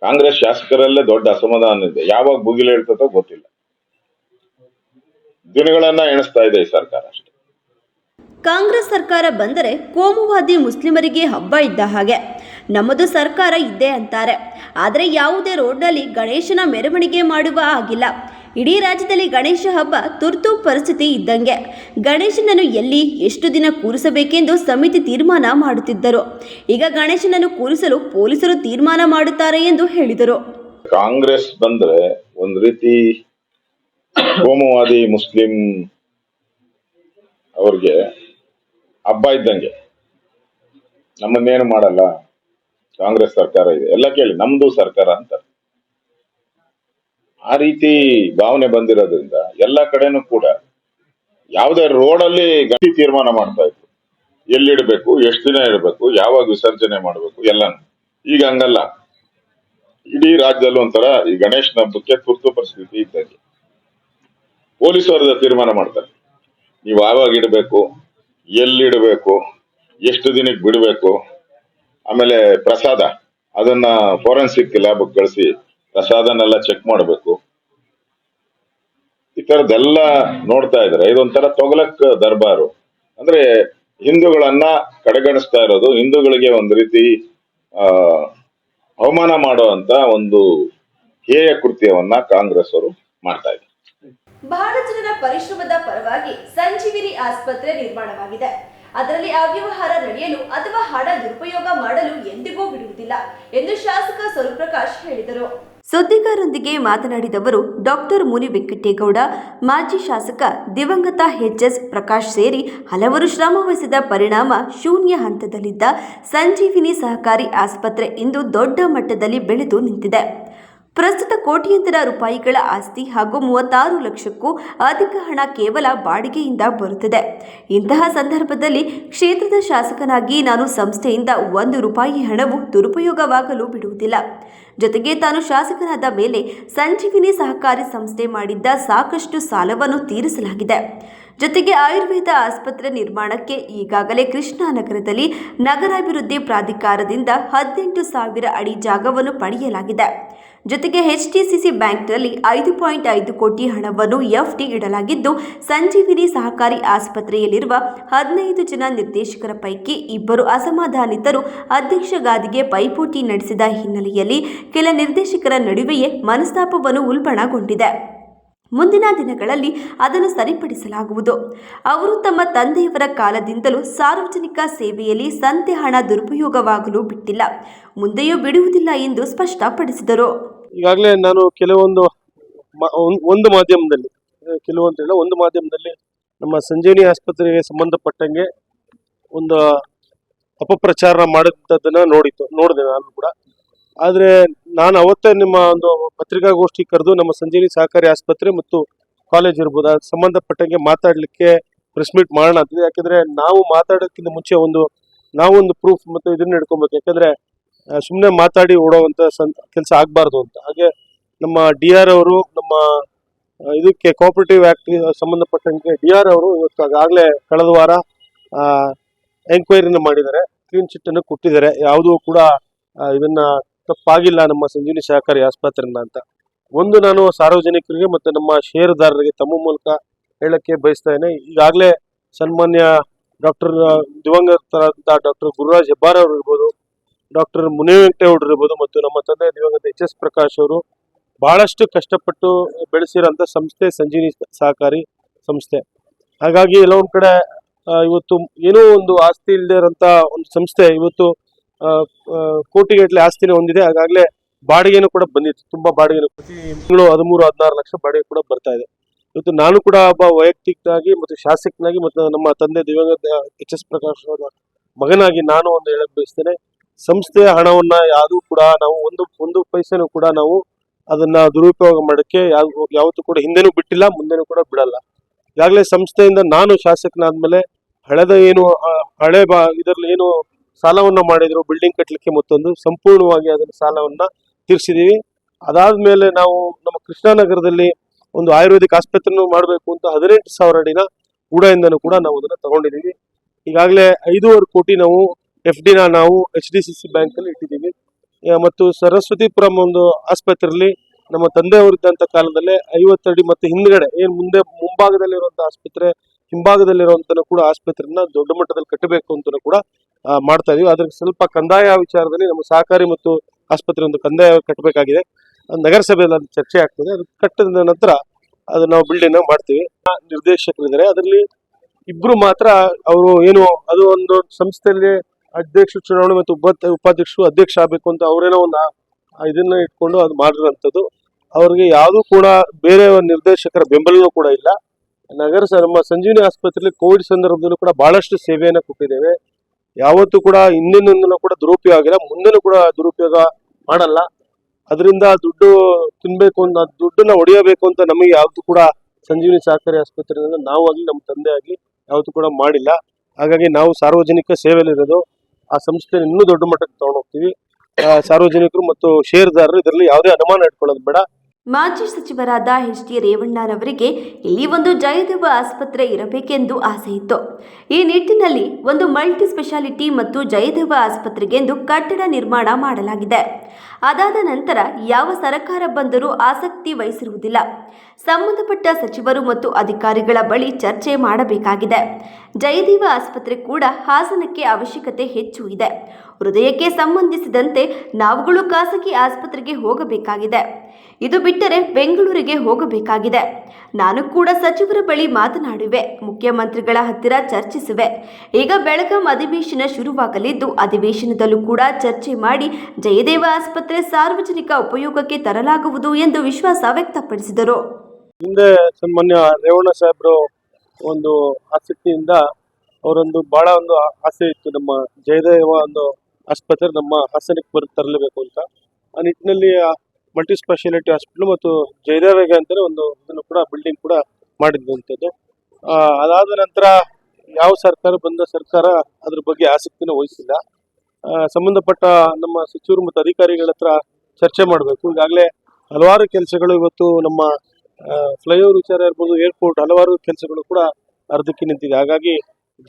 ಕಾಂಗ್ರೆಸ್ ಶಾಸಕರಲ್ಲೇ ದೊಡ್ಡ ಅಸಮಾಧಾನ ಇದೆ. ಯಾವಾಗ ಬುಗಿಲು ಹೇಳ್ತದೋ ಗೊತ್ತಿಲ್ಲ. ದಿನಗಳನ್ನ ಎಣಿಸ್ತಾ ಇದೆ ಈ ಸರ್ಕಾರ ಅಷ್ಟೇ. ಕಾಂಗ್ರೆಸ್ ಸರ್ಕಾರ ಬಂದರೆ ಕೋಮುವಾದಿ ಮುಸ್ಲಿಮರಿಗೆ ಹಬ್ಬ ಇದ್ದ ಹಾಗೆ. ನಮ್ಮದು ಸರ್ಕಾರ ಇದ್ದೇ ಅಂತಾರೆ, ಆದರೆ ಯಾವುದೇ ರೋಡ್ನಲ್ಲಿ ಗಣೇಶನ ಮೆರವಣಿಗೆ ಮಾಡುವ ಆಗಿಲ್ಲ. ಇಡೀ ರಾಜ್ಯದಲ್ಲಿ ಗಣೇಶ ಹಬ್ಬ ತುರ್ತು ಪರಿಸ್ಥಿತಿ ಇದ್ದಂಗೆ. ಗಣೇಶನನ್ನು ಎಲ್ಲಿ ಎಷ್ಟು ದಿನ ಕೂರಿಸಬೇಕೆಂದು ಸಮಿತಿ ತೀರ್ಮಾನ ಮಾಡುತ್ತಿದ್ದರು. ಈಗ ಗಣೇಶನನ್ನು ಕೂರಿಸಲು ಪೊಲೀಸರು ತೀರ್ಮಾನ ಮಾಡುತ್ತಾರೆ ಎಂದು ಹೇಳಿದರು. ಕಾಂಗ್ರೆಸ್ ಬಂದ್ರೆ ಒಂದು ರೀತಿ ಕೋಮುವಾದಿ ಮುಸ್ಲಿಂ ಅವ್ರಿಗೆ ಹಬ್ಬ ಇದ್ದಂಗೆ. ನಮ್ಮನ್ನೇನು ಮಾಡಲ್ಲ, ಕಾಂಗ್ರೆಸ್ ಸರ್ಕಾರ ಇದೆ, ಎಲ್ಲ ಕೇಳಿ ನಮ್ದು ಸರ್ಕಾರ ಅಂತ ಆ ರೀತಿ ಭಾವನೆ ಬಂದಿರೋದ್ರಿಂದ ಎಲ್ಲ ಕಡೆನೂ ಕೂಡ ಯಾವುದೇ ರೋಡಲ್ಲಿ ಗಟ್ಟಿ ತೀರ್ಮಾನ ಮಾಡ್ತಾ ಇದ್ರು. ಎಲ್ಲಿಡ್ಬೇಕು, ಎಷ್ಟು ದಿನ ಇಡಬೇಕು, ಯಾವಾಗ ವಿಸರ್ಜನೆ ಮಾಡಬೇಕು ಎಲ್ಲಾನು. ಈಗ ಹಂಗಲ್ಲ. ಇಡೀ ರಾಜ್ಯದಲ್ಲಿ ಒಂಥರ ಈ ಗಣೇಶನ ಹಬ್ಬಕ್ಕೆ ತುರ್ತು ಪರಿಸ್ಥಿತಿ ಇದ್ದಂಗೆ. ಪೊಲೀಸರ ತೀರ್ಮಾನ ಮಾಡ್ತಾರೆ, ನೀವು ಯಾವಾಗ ಇಡಬೇಕು, ಎಲ್ಲಿಡಬೇಕು, ಎಷ್ಟು ದಿನಕ್ಕೆ ಬಿಡಬೇಕು. ಆಮೇಲೆ ಪ್ರಸಾದ, ಅದನ್ನ ಫೋರೆನ್ಸಿಕ್ ಲ್ಯಾಬ್ ಕಳಿಸಿ ಪ್ರಸಾದನೆಲ್ಲ ಚೆಕ್ ಮಾಡಬೇಕು. ಈ ತರದೆಲ್ಲ ನೋಡ್ತಾ ಇದ್ದಾರೆ. ಇದೊಂಥರ ತೊಗಲಕ್ ದರ್ಬಾರು. ಅಂದ್ರೆ ಹಿಂದೂಗಳನ್ನ ಕಡೆಗಣಿಸ್ತಾ ಇರೋದು, ಹಿಂದೂಗಳಿಗೆ ಒಂದು ರೀತಿ ಅವಮಾನ ಮಾಡುವಂತ ಒಂದು ಹೇಯ ಕೃತ್ಯವನ್ನ ಕಾಂಗ್ರೆಸ್ ಅವರು ಮಾಡ್ತಾ ಇದ್ದಾರೆ. ಬಹಳ ಜನರ ಪರಿಶ್ರಮದ ಪರವಾಗಿ ಸಂಜೀವಿನಿ ಆಸ್ಪತ್ರೆ ನಿರ್ಮಾಣವಾಗಿದೆ. ಅದರಲ್ಲಿ ಅವ್ಯವಹಾರ ನಡೆಯಲು ಅಥವಾ ಹಣ ದುರುಪಯೋಗ ಮಾಡಲು ಎಂದಿಗೂ ಬಿಡುವುದಿಲ್ಲ ಎಂದು ಶಾಸಕ ಸ್ವರೂಪ್ ಪ್ರಕಾಶ್ ಹೇಳಿದರು. ಸುದ್ದಿಗಾರರೊಂದಿಗೆ ಮಾತನಾಡಿದವರು ಡಾಕ್ಟರ್ ಮುನಿವೆಂಕಟೇಗೌಡ, ಮಾಜಿ ಶಾಸಕ ದಿವಂಗತ ಎಚ್.ಎಸ್. ಪ್ರಕಾಶ್ ಸೇರಿ ಹಲವರು ಶ್ರಮವಹಿಸಿದ ಪರಿಣಾಮ ಶೂನ್ಯ ಹಂತದಲ್ಲಿದ್ದ ಸಂಜೀವಿನಿ ಸಹಕಾರಿ ಆಸ್ಪತ್ರೆ ಇಂದು ದೊಡ್ಡ ಮಟ್ಟದಲ್ಲಿ ಬೆಳೆದು ನಿಂತಿದೆ. ಪ್ರಸ್ತುತ ಕೋಟ್ಯಂತರ ರೂಪಾಯಿಗಳ ಆಸ್ತಿ ಹಾಗೂ 36 ಲಕ್ಷಕ್ಕೂ ಅಧಿಕ ಹಣ ಕೇವಲ ಬಾಡಿಗೆಯಿಂದ ಬರುತ್ತಿದೆ. ಇಂತಹ ಸಂದರ್ಭದಲ್ಲಿ ಕ್ಷೇತ್ರದ ಶಾಸಕನಾಗಿ ನಾನು ಸಂಸ್ಥೆಯಿಂದ 1 ರೂಪಾಯಿ ಹಣವು ದುರುಪಯೋಗವಾಗಲು ಬಿಡುವುದಿಲ್ಲ. ಜೊತೆಗೆ ತಾನು ಶಾಸಕನಾದ ಮೇಲೆ ಸಂಜೀವಿನಿ ಸಹಕಾರಿ ಸಂಸ್ಥೆ ಮಾಡಿದ್ದ ಸಾಕಷ್ಟು ಸಾಲವನ್ನು ತೀರಿಸಲಾಗಿದೆ. ಜೊತೆಗೆ ಆಯುರ್ವೇದ ಆಸ್ಪತ್ರೆ ನಿರ್ಮಾಣಕ್ಕೆ ಈಗಾಗಲೇ ಕೃಷ್ಣಾನಗರದಲ್ಲಿ ನಗರಾಭಿವೃದ್ಧಿ ಪ್ರಾಧಿಕಾರದಿಂದ 18,000 ಅಡಿ ಜಾಗವನ್ನು ಪಡೆಯಲಾಗಿದೆ. ಜೊತೆಗೆ HDCC ಬ್ಯಾಂಕ್ನಲ್ಲಿ 5.5 ಕೋಟಿ ಹಣವನ್ನು ಎಫ್ಡಿ ಇಡಲಾಗಿದ್ದು, ಸಂಜೀವಿನಿ ಸಹಕಾರಿ ಆಸ್ಪತ್ರೆಯಲ್ಲಿರುವ 15 ಜನ ನಿರ್ದೇಶಕರ ಪೈಕಿ 2 ಅಸಮಾಧಾನಿತರು ಅಧ್ಯಕ್ಷ ಗಾದಿಗೆ ಪೈಪೋಟಿ ನಡೆಸಿದ ಹಿನ್ನೆಲೆಯಲ್ಲಿ ಕೆಲ ನಿರ್ದೇಶಕರ ನಡುವೆಯೇ ಮನಸ್ತಾಪವನ್ನು ಉಲ್ಬಣಗೊಂಡಿದೆ. ಮುಂದಿನ ದಿನಗಳಲ್ಲಿ ಅದನ್ನು ಸರಿಪಡಿಸಲಾಗುವುದು. ಅವರು ತಮ್ಮ ತಂದೆಯವರ ಕಾಲದಿಂದಲೂ ಸಾರ್ವಜನಿಕ ಸೇವೆಯಲ್ಲಿ ಸಂತೆ ಹಣ ದುರುಪಯೋಗವಾಗಲು ಬಿಟ್ಟಿಲ್ಲ, ಮುಂದೆಯೂ ಬಿಡುವುದಿಲ್ಲ ಎಂದು ಸ್ಪಷ್ಟಪಡಿಸಿದರು. ಈಗಾಗಲೇ ನಾನು ಒಂದು ಮಾಧ್ಯಮದಲ್ಲಿ ನಮ್ಮ ಸಂಜೀವಿನಿ ಆಸ್ಪತ್ರೆಗೆ ಸಂಬಂಧಪಟ್ಟಂಗೆ ಒಂದು ಅಪಪ್ರಚಾರ ಮಾಡಿದ್ದನ್ನು ನೋಡಿದೆ ನಾನು ಕೂಡ. ಆದರೆ ನಾನು ಅವತ್ತೇ ನಿಮ್ಮ ಒಂದು ಪತ್ರಿಕಾಗೋಷ್ಠಿ ಕರೆದು ನಮ್ಮ ಸಂಜೀವಿನಿ ಸಹಕಾರಿ ಆಸ್ಪತ್ರೆ ಮತ್ತು ಕಾಲೇಜ್ ಇರ್ಬೋದು ಅದಕ್ಕೆ ಸಂಬಂಧಪಟ್ಟಂಗೆ ಮಾತಾಡಲಿಕ್ಕೆ ಪ್ರೆಸ್ ಮೀಟ್ ಮಾಡೋಣ ಅಂತಿದೆ. ಯಾಕೆಂದರೆ ನಾವು ಮಾತಾಡೋಕ್ಕಿಂತ ಮುಂಚೆ ನಾವೊಂದು ಪ್ರೂಫ್ ಮತ್ತು ಇದನ್ನ ಇಟ್ಕೊಬೇಕು. ಯಾಕೆಂದರೆ ಸುಮ್ಮನೆ ಮಾತಾಡಿ ಓಡೋವಂಥ ಕೆಲಸ ಆಗಬಾರ್ದು ಅಂತ. ಹಾಗೆ ನಮ್ಮ DR ಅವರು ನಮ್ಮ ಇದಕ್ಕೆ ಕೋಆಪರೇಟಿವ್ ಆ್ಯಕ್ಟ್ ಸಂಬಂಧಪಟ್ಟಂಗೆ DR ಅವರು ಇವತ್ತು ಆಗಲೇ ಕಳೆದ ವಾರ ಎಂಕ್ವೈರಿನ ಮಾಡಿದ್ದಾರೆ, ಕ್ಲೀನ್ ಚಿಟ್ಟನ್ನು ಕೊಟ್ಟಿದ್ದಾರೆ. ಯಾವುದೂ ಕೂಡ ಇದನ್ನ ತಪ್ಪಾಗಿಲ್ಲ ನಮ್ಮ ಸಂಜೀವಿನಿ ಸಹಕಾರಿ ಆಸ್ಪತ್ರೆಯಿಂದ ಅಂತ ನಾನು ಸಾರ್ವಜನಿಕರಿಗೆ ಮತ್ತು ನಮ್ಮ ಷೇರುದಾರರಿಗೆ ತಮ್ಮ ಮೂಲಕ ಹೇಳಕ್ಕೆ ಬಯಸ್ತೇನೆ. ಈಗಾಗಲೇ ಸನ್ಮಾನ್ಯ ಡಾಕ್ಟರ್ ದಿವಂಗತರಾದ ಡಾಕ್ಟರ್ ಗುರುರಾಜ್ ಹೆಬ್ಬಾರ್ ಅವರು ಇರ್ಬೋದು, ಡಾಕ್ಟರ್ ಮುನಿವೆಂಕಟೇಗೌಡರು ಇರ್ಬೋದು ಮತ್ತು ನಮ್ಮ ತಂದೆ ದಿವಂಗತ H.S. ಪ್ರಕಾಶ್ ಅವರು ಬಹಳಷ್ಟು ಕಷ್ಟಪಟ್ಟು ಬೆಳೆಸಿರೋಂಥ ಸಂಸ್ಥೆ ಸಂಜೀವಿನಿ ಸಹಕಾರಿ ಸಂಸ್ಥೆ. ಹಾಗಾಗಿ ಎಲ್ಲ ಒಂದು ಕಡೆ ಇವತ್ತು ಏನೋ ಒಂದು ಆಸ್ತಿ ಇಲ್ಲದೆ ಇರೋಂಥ ಒಂದು ಸಂಸ್ಥೆ ಇವತ್ತು ಕೋಟಿಗಟ್ಟಲೆ ಆಸ್ತಿನೇ ಹೊಂದಿದೆ. ಹಾಗಾಗಲೇ ಬಾಡಿಗೆನೂ ಕೂಡ ಬಂದಿತ್ತು, ತುಂಬಾ ಬಾಡಿಗೆನೂ ಪ್ರತಿ ತಿಂಗಳು 13-16 ಲಕ್ಷ ಬಾಡಿಗೆ ಕೂಡ ಬರ್ತಾ ಇದೆ. ಇವತ್ತು ನಾನು ಕೂಡ ಒಬ್ಬ ವೈಯಕ್ತಿಕನಾಗಿ ಮತ್ತು ಶಾಸಕನಾಗಿ ಮತ್ತು ನಮ್ಮ ತಂದೆ ದಿವಂಗತ H.S. ಪ್ರಕಾಶ್ ಅವರ ಮಗನಾಗಿ ನಾನು ಒಂದು ಹೇಳಕ್ ಬಯಸ್ತೇನೆ, ಸಂಸ್ಥೆಯ ಹಣವನ್ನ ಯಾವುದು ಕೂಡ ನಾವು ಒಂದು ಪೈಸೆನೂ ಕೂಡ ನಾವು ಅದನ್ನ ದುರುಪಯೋಗ ಮಾಡೋಕ್ಕೆ ಯಾವತ್ತೂ ಕೂಡ ಹಿಂದೆನೂ ಬಿಟ್ಟಿಲ್ಲ, ಮುಂದೆನೂ ಕೂಡ ಬಿಡಲ್ಲ. ಈಗಾಗಲೇ ಸಂಸ್ಥೆಯಿಂದ ನಾನು ಶಾಸಕನಾದ್ಮೇಲೆ ಹಳೆ ಇದರಲ್ಲಿ ಏನು ಸಾಲವನ್ನ ಮಾಡಿದ್ರು ಬಿಲ್ಡಿಂಗ್ ಕಟ್ಟಲಿಕ್ಕೆ ಮತ್ತೊಂದು ಸಂಪೂರ್ಣವಾಗಿ ಅದನ್ನ ಸಾಲವನ್ನ ತೀರಿಸಿದೀವಿ. ಅದಾದ್ಮೇಲೆ ನಾವು ನಮ್ಮ ಕೃಷ್ಣಾನಗರದಲ್ಲಿ ಒಂದು ಆಯುರ್ವೇದಿಕ್ ಆಸ್ಪತ್ರೆಯನ್ನು ಮಾಡಬೇಕು ಅಂತ 18,000 ಅಡಿನ ಗೂಡೆಯಿಂದನೂ ಕೂಡ ನಾವು ಅದನ್ನ ತಗೊಂಡಿದ್ದೀವಿ. ಈಗಾಗಲೇ 5.5 ಕೋಟಿ ನಾವು FDನ ನಾವು HDCC ಬ್ಯಾಂಕಲ್ಲಿ ಇಟ್ಟಿದ್ದೀವಿ. ಮತ್ತು ಸರಸ್ವತಿಪುರಂ ಒಂದು ಆಸ್ಪತ್ರೆಯಲ್ಲಿ ನಮ್ಮ ತಂದೆಯವರಿದ್ದಂಥ ಕಾಲದಲ್ಲೇ 50 ಅಡಿ ಮತ್ತು ಹಿಂದ್ಗಡೆ ಮುಂಭಾಗದಲ್ಲಿರುವಂಥ ಆಸ್ಪತ್ರೆ ಹಿಂಭಾಗದಲ್ಲಿರುವಂತನೂ ಕೂಡ ಆಸ್ಪತ್ರೆನ ದೊಡ್ಡ ಮಟ್ಟದಲ್ಲಿ ಕಟ್ಟಬೇಕು ಅಂತ ಕೂಡ ಮಾಡ್ತಾ ಇದೀವಿ. ಅದ್ರ ಸ್ವಲ್ಪ ಕಂದಾಯ ವಿಚಾರದಲ್ಲಿ ನಮ್ಮ ಸಹಕಾರಿ ಮತ್ತು ಆಸ್ಪತ್ರೆ ಒಂದು ಕಂದಾಯ ಕಟ್ಟಬೇಕಾಗಿದೆ, ನಗರಸಭೆಯಲ್ಲಿ ಅದು ಚರ್ಚೆ ಆಗ್ತದೆ. ಅದು ಕಟ್ಟಿದ ನಂತರ ಅದು ನಾವು ಬಿಲ್ಡಿಂಗ್ ಮಾಡ್ತೀವಿ. ನಿರ್ದೇಶಕರಿದ್ದಾರೆ, ಅದರಲ್ಲಿ 2 ಮಾತ್ರ ಅವರು ಅದು ಒಂದು ಸಂಸ್ಥೆಯಲ್ಲಿ ಅಧ್ಯಕ್ಷ ಚುನಾವಣೆ ಮತ್ತು ಉಪಾಧ್ಯಕ್ಷರು ಅಧ್ಯಕ್ಷ ಆಗ್ಬೇಕು ಅಂತ ಅವರೇನೋ ಒಂದು ಇದನ್ನ ಇಟ್ಕೊಂಡು ಅದು ಮಾಡಿರೋಂಥದ್ದು. ಅವ್ರಿಗೆ ಯಾವುದೂ ಕೂಡ ಬೇರೆ ನಿರ್ದೇಶಕರ ಬೆಂಬಲನೂ ಕೂಡ ಇಲ್ಲ. ನಮ್ಮ ಸಂಜೀವಿನಿ ಆಸ್ಪತ್ರೆಯಲ್ಲಿ ಕೋವಿಡ್ ಸಂದರ್ಭದಲ್ಲೂ ಕೂಡ ಬಹಳಷ್ಟು ಸೇವೆಯನ್ನು ಕೊಟ್ಟಿದ್ದೇವೆ. ಯಾವತ್ತೂ ಕೂಡ ಹಿಂದಿನಿಂದಲೂ ಕೂಡ ದುರುಪಯೋಗ ಆಗಿಲ್ಲ, ಮುಂದೆನೂ ಕೂಡ ದುರುಪಯೋಗ ಮಾಡಲ್ಲ. ಅದರಿಂದ ದುಡ್ಡು ತಿನ್ಬೇಕು ಅಂತ, ದುಡ್ಡನ್ನ ಹೊಡೆಯಬೇಕು ಅಂತ ನಮಗೆ ಯಾವತ್ತೂ ಕೂಡ ಸಂಜೀವಿನಿ ಸಹಕಾರಿ ಆಸ್ಪತ್ರೆಯಿಂದ ನಾವು ಆಗಲಿ ನಮ್ಮ ತಂದೆ ಆಗಲಿ ಯಾವತ್ತೂ ಕೂಡ ಮಾಡಿಲ್ಲ. ಹಾಗಾಗಿ ನಾವು ಸಾರ್ವಜನಿಕ ಸೇವೆಯಲ್ಲಿರೋದು, ಆ ಸಂಸ್ಥೆ ಇನ್ನೂ ದೊಡ್ಡ ಮಟ್ಟಕ್ಕೆ ತಗೊಂಡು ಹೋಗ್ತೀವಿ. ಸಾರ್ವಜನಿಕರು ಮತ್ತು ಷೇರುದಾರರು ಇದರಲ್ಲಿ ಯಾವುದೇ ಅನುಮಾನ ಇಟ್ಕೊಳ್ಳೋದು ಬೇಡ. ಮಾಜಿ ಸಚಿವರಾದ H.D. ರೇವಣ್ಣರವರಿಗೆ ಇಲ್ಲಿ ಒಂದು ಜಯದೇವ ಆಸ್ಪತ್ರೆ ಇರಬೇಕೆಂದು ಆಸೆ ಇತ್ತು. ಈ ನಿಟ್ಟಿನಲ್ಲಿ ಒಂದು ಮಲ್ಟಿ ಸ್ಪೆಷಾಲಿಟಿ ಮತ್ತು ಜಯದೇವ ಆಸ್ಪತ್ರೆಗೆಂದು ಕಟ್ಟಡ ನಿರ್ಮಾಣ ಮಾಡಲಾಗಿದೆ. ಅದಾದ ನಂತರ ಯಾವ ಸರ್ಕಾರ ಬಂದರೂ ಆಸಕ್ತಿ ವಹಿಸಿರುವುದಿಲ್ಲ. ಸಂಬಂಧಪಟ್ಟ ಸಚಿವರು ಮತ್ತು ಅಧಿಕಾರಿಗಳ ಬಳಿ ಚರ್ಚೆ ಮಾಡಬೇಕಾಗಿದೆ. ಜಯದೇವ ಆಸ್ಪತ್ರೆ ಕೂಡ ಹಾಸನಕ್ಕೆ ಅವಶ್ಯಕತೆ ಹೆಚ್ಚು ಇದೆ. ಹೃದಯಕ್ಕೆ ಸಂಬಂಧಿಸಿದಂತೆ ನಾವುಗಳು ಖಾಸಗಿ ಆಸ್ಪತ್ರೆಗೆ ಹೋಗಬೇಕಾಗಿದೆ. ಇದು ಬಿಟ್ಟರೆ ಬೆಂಗಳೂರಿಗೆ ಹೋಗಬೇಕಾಗಿದೆ. ನಾನು ಕೂಡ ಸಚಿವರ ಬಳಿ ಮಾತನಾಡುವೆ, ಮುಖ್ಯಮಂತ್ರಿಗಳ ಹತ್ತಿರ ಚರ್ಚಿಸುವೆ. ಈಗ ಬೆಳಗಾಂ ಅಧಿವೇಶನ ಶುರುವಾಗಲಿದ್ದು, ಅಧಿವೇಶನದಲ್ಲೂ ಕೂಡ ಚರ್ಚೆ ಮಾಡಿ ಜಯದೇವ ಆಸ್ಪತ್ರೆ ಸಾರ್ವಜನಿಕ ಉಪಯೋಗಕ್ಕೆ ತರಲಾಗುವುದು ಎಂದು ವಿಶ್ವಾಸ ವ್ಯಕ್ತಪಡಿಸಿದರು. ಹಿಂದೆ ಸನ್ಮಾನ್ಯ ರೇವಣ್ಣ ಸಾಹೇಬರು ಒಂದು ಆಸಕ್ತಿಯಿಂದ ಅವರೊಂದು ಬಹಳ ಒಂದು ಆಸೆ ಇತ್ತು, ನಮ್ಮ ಜಯದೇವ ಒಂದು ಆಸ್ಪತ್ರೆ ನಮ್ಮ ಹಾಸನಕ್ಕೆ ತರಲೇಬೇಕು ಅಂತ. ಆ ನಿಟ್ಟಿನಲ್ಲಿ ಮಲ್ಟಿ ಸ್ಪೆಷಾಲಿಟಿ ಹಾಸ್ಪಿಟಲ್ ಮತ್ತು ಜಯದೇವಗೆ ಅಂತಲೇ ಒಂದು ಇದನ್ನು ಕೂಡ ಬಿಲ್ಡಿಂಗ್ ಕೂಡ ಮಾಡಿದ್ದಂಥದ್ದು. ಅದಾದ ನಂತರ ಯಾವ ಸರ್ಕಾರ ಬಂದ ಸರ್ಕಾರ ಅದ್ರ ಬಗ್ಗೆ ಆಸಕ್ತಿನ ವಹಿಸಿಲ್ಲ. ಸಂಬಂಧಪಟ್ಟ ನಮ್ಮ ಸಚಿವರು ಮತ್ತು ಅಧಿಕಾರಿಗಳ ಹತ್ರ ಚರ್ಚೆ ಮಾಡಬೇಕು. ಈಗಾಗಲೇ ಹಲವಾರು ಕೆಲಸಗಳು ಇವತ್ತು ನಮ್ಮ ಫ್ಲೈಓವರ್ ವಿಚಾರ ಇರ್ಬೋದು, ಏರ್ಪೋರ್ಟ್ ಹಲವಾರು ಕೆಲಸಗಳು ಕೂಡ ಅರ್ಧಕ್ಕೆ ನಿಂತಿದೆ. ಹಾಗಾಗಿ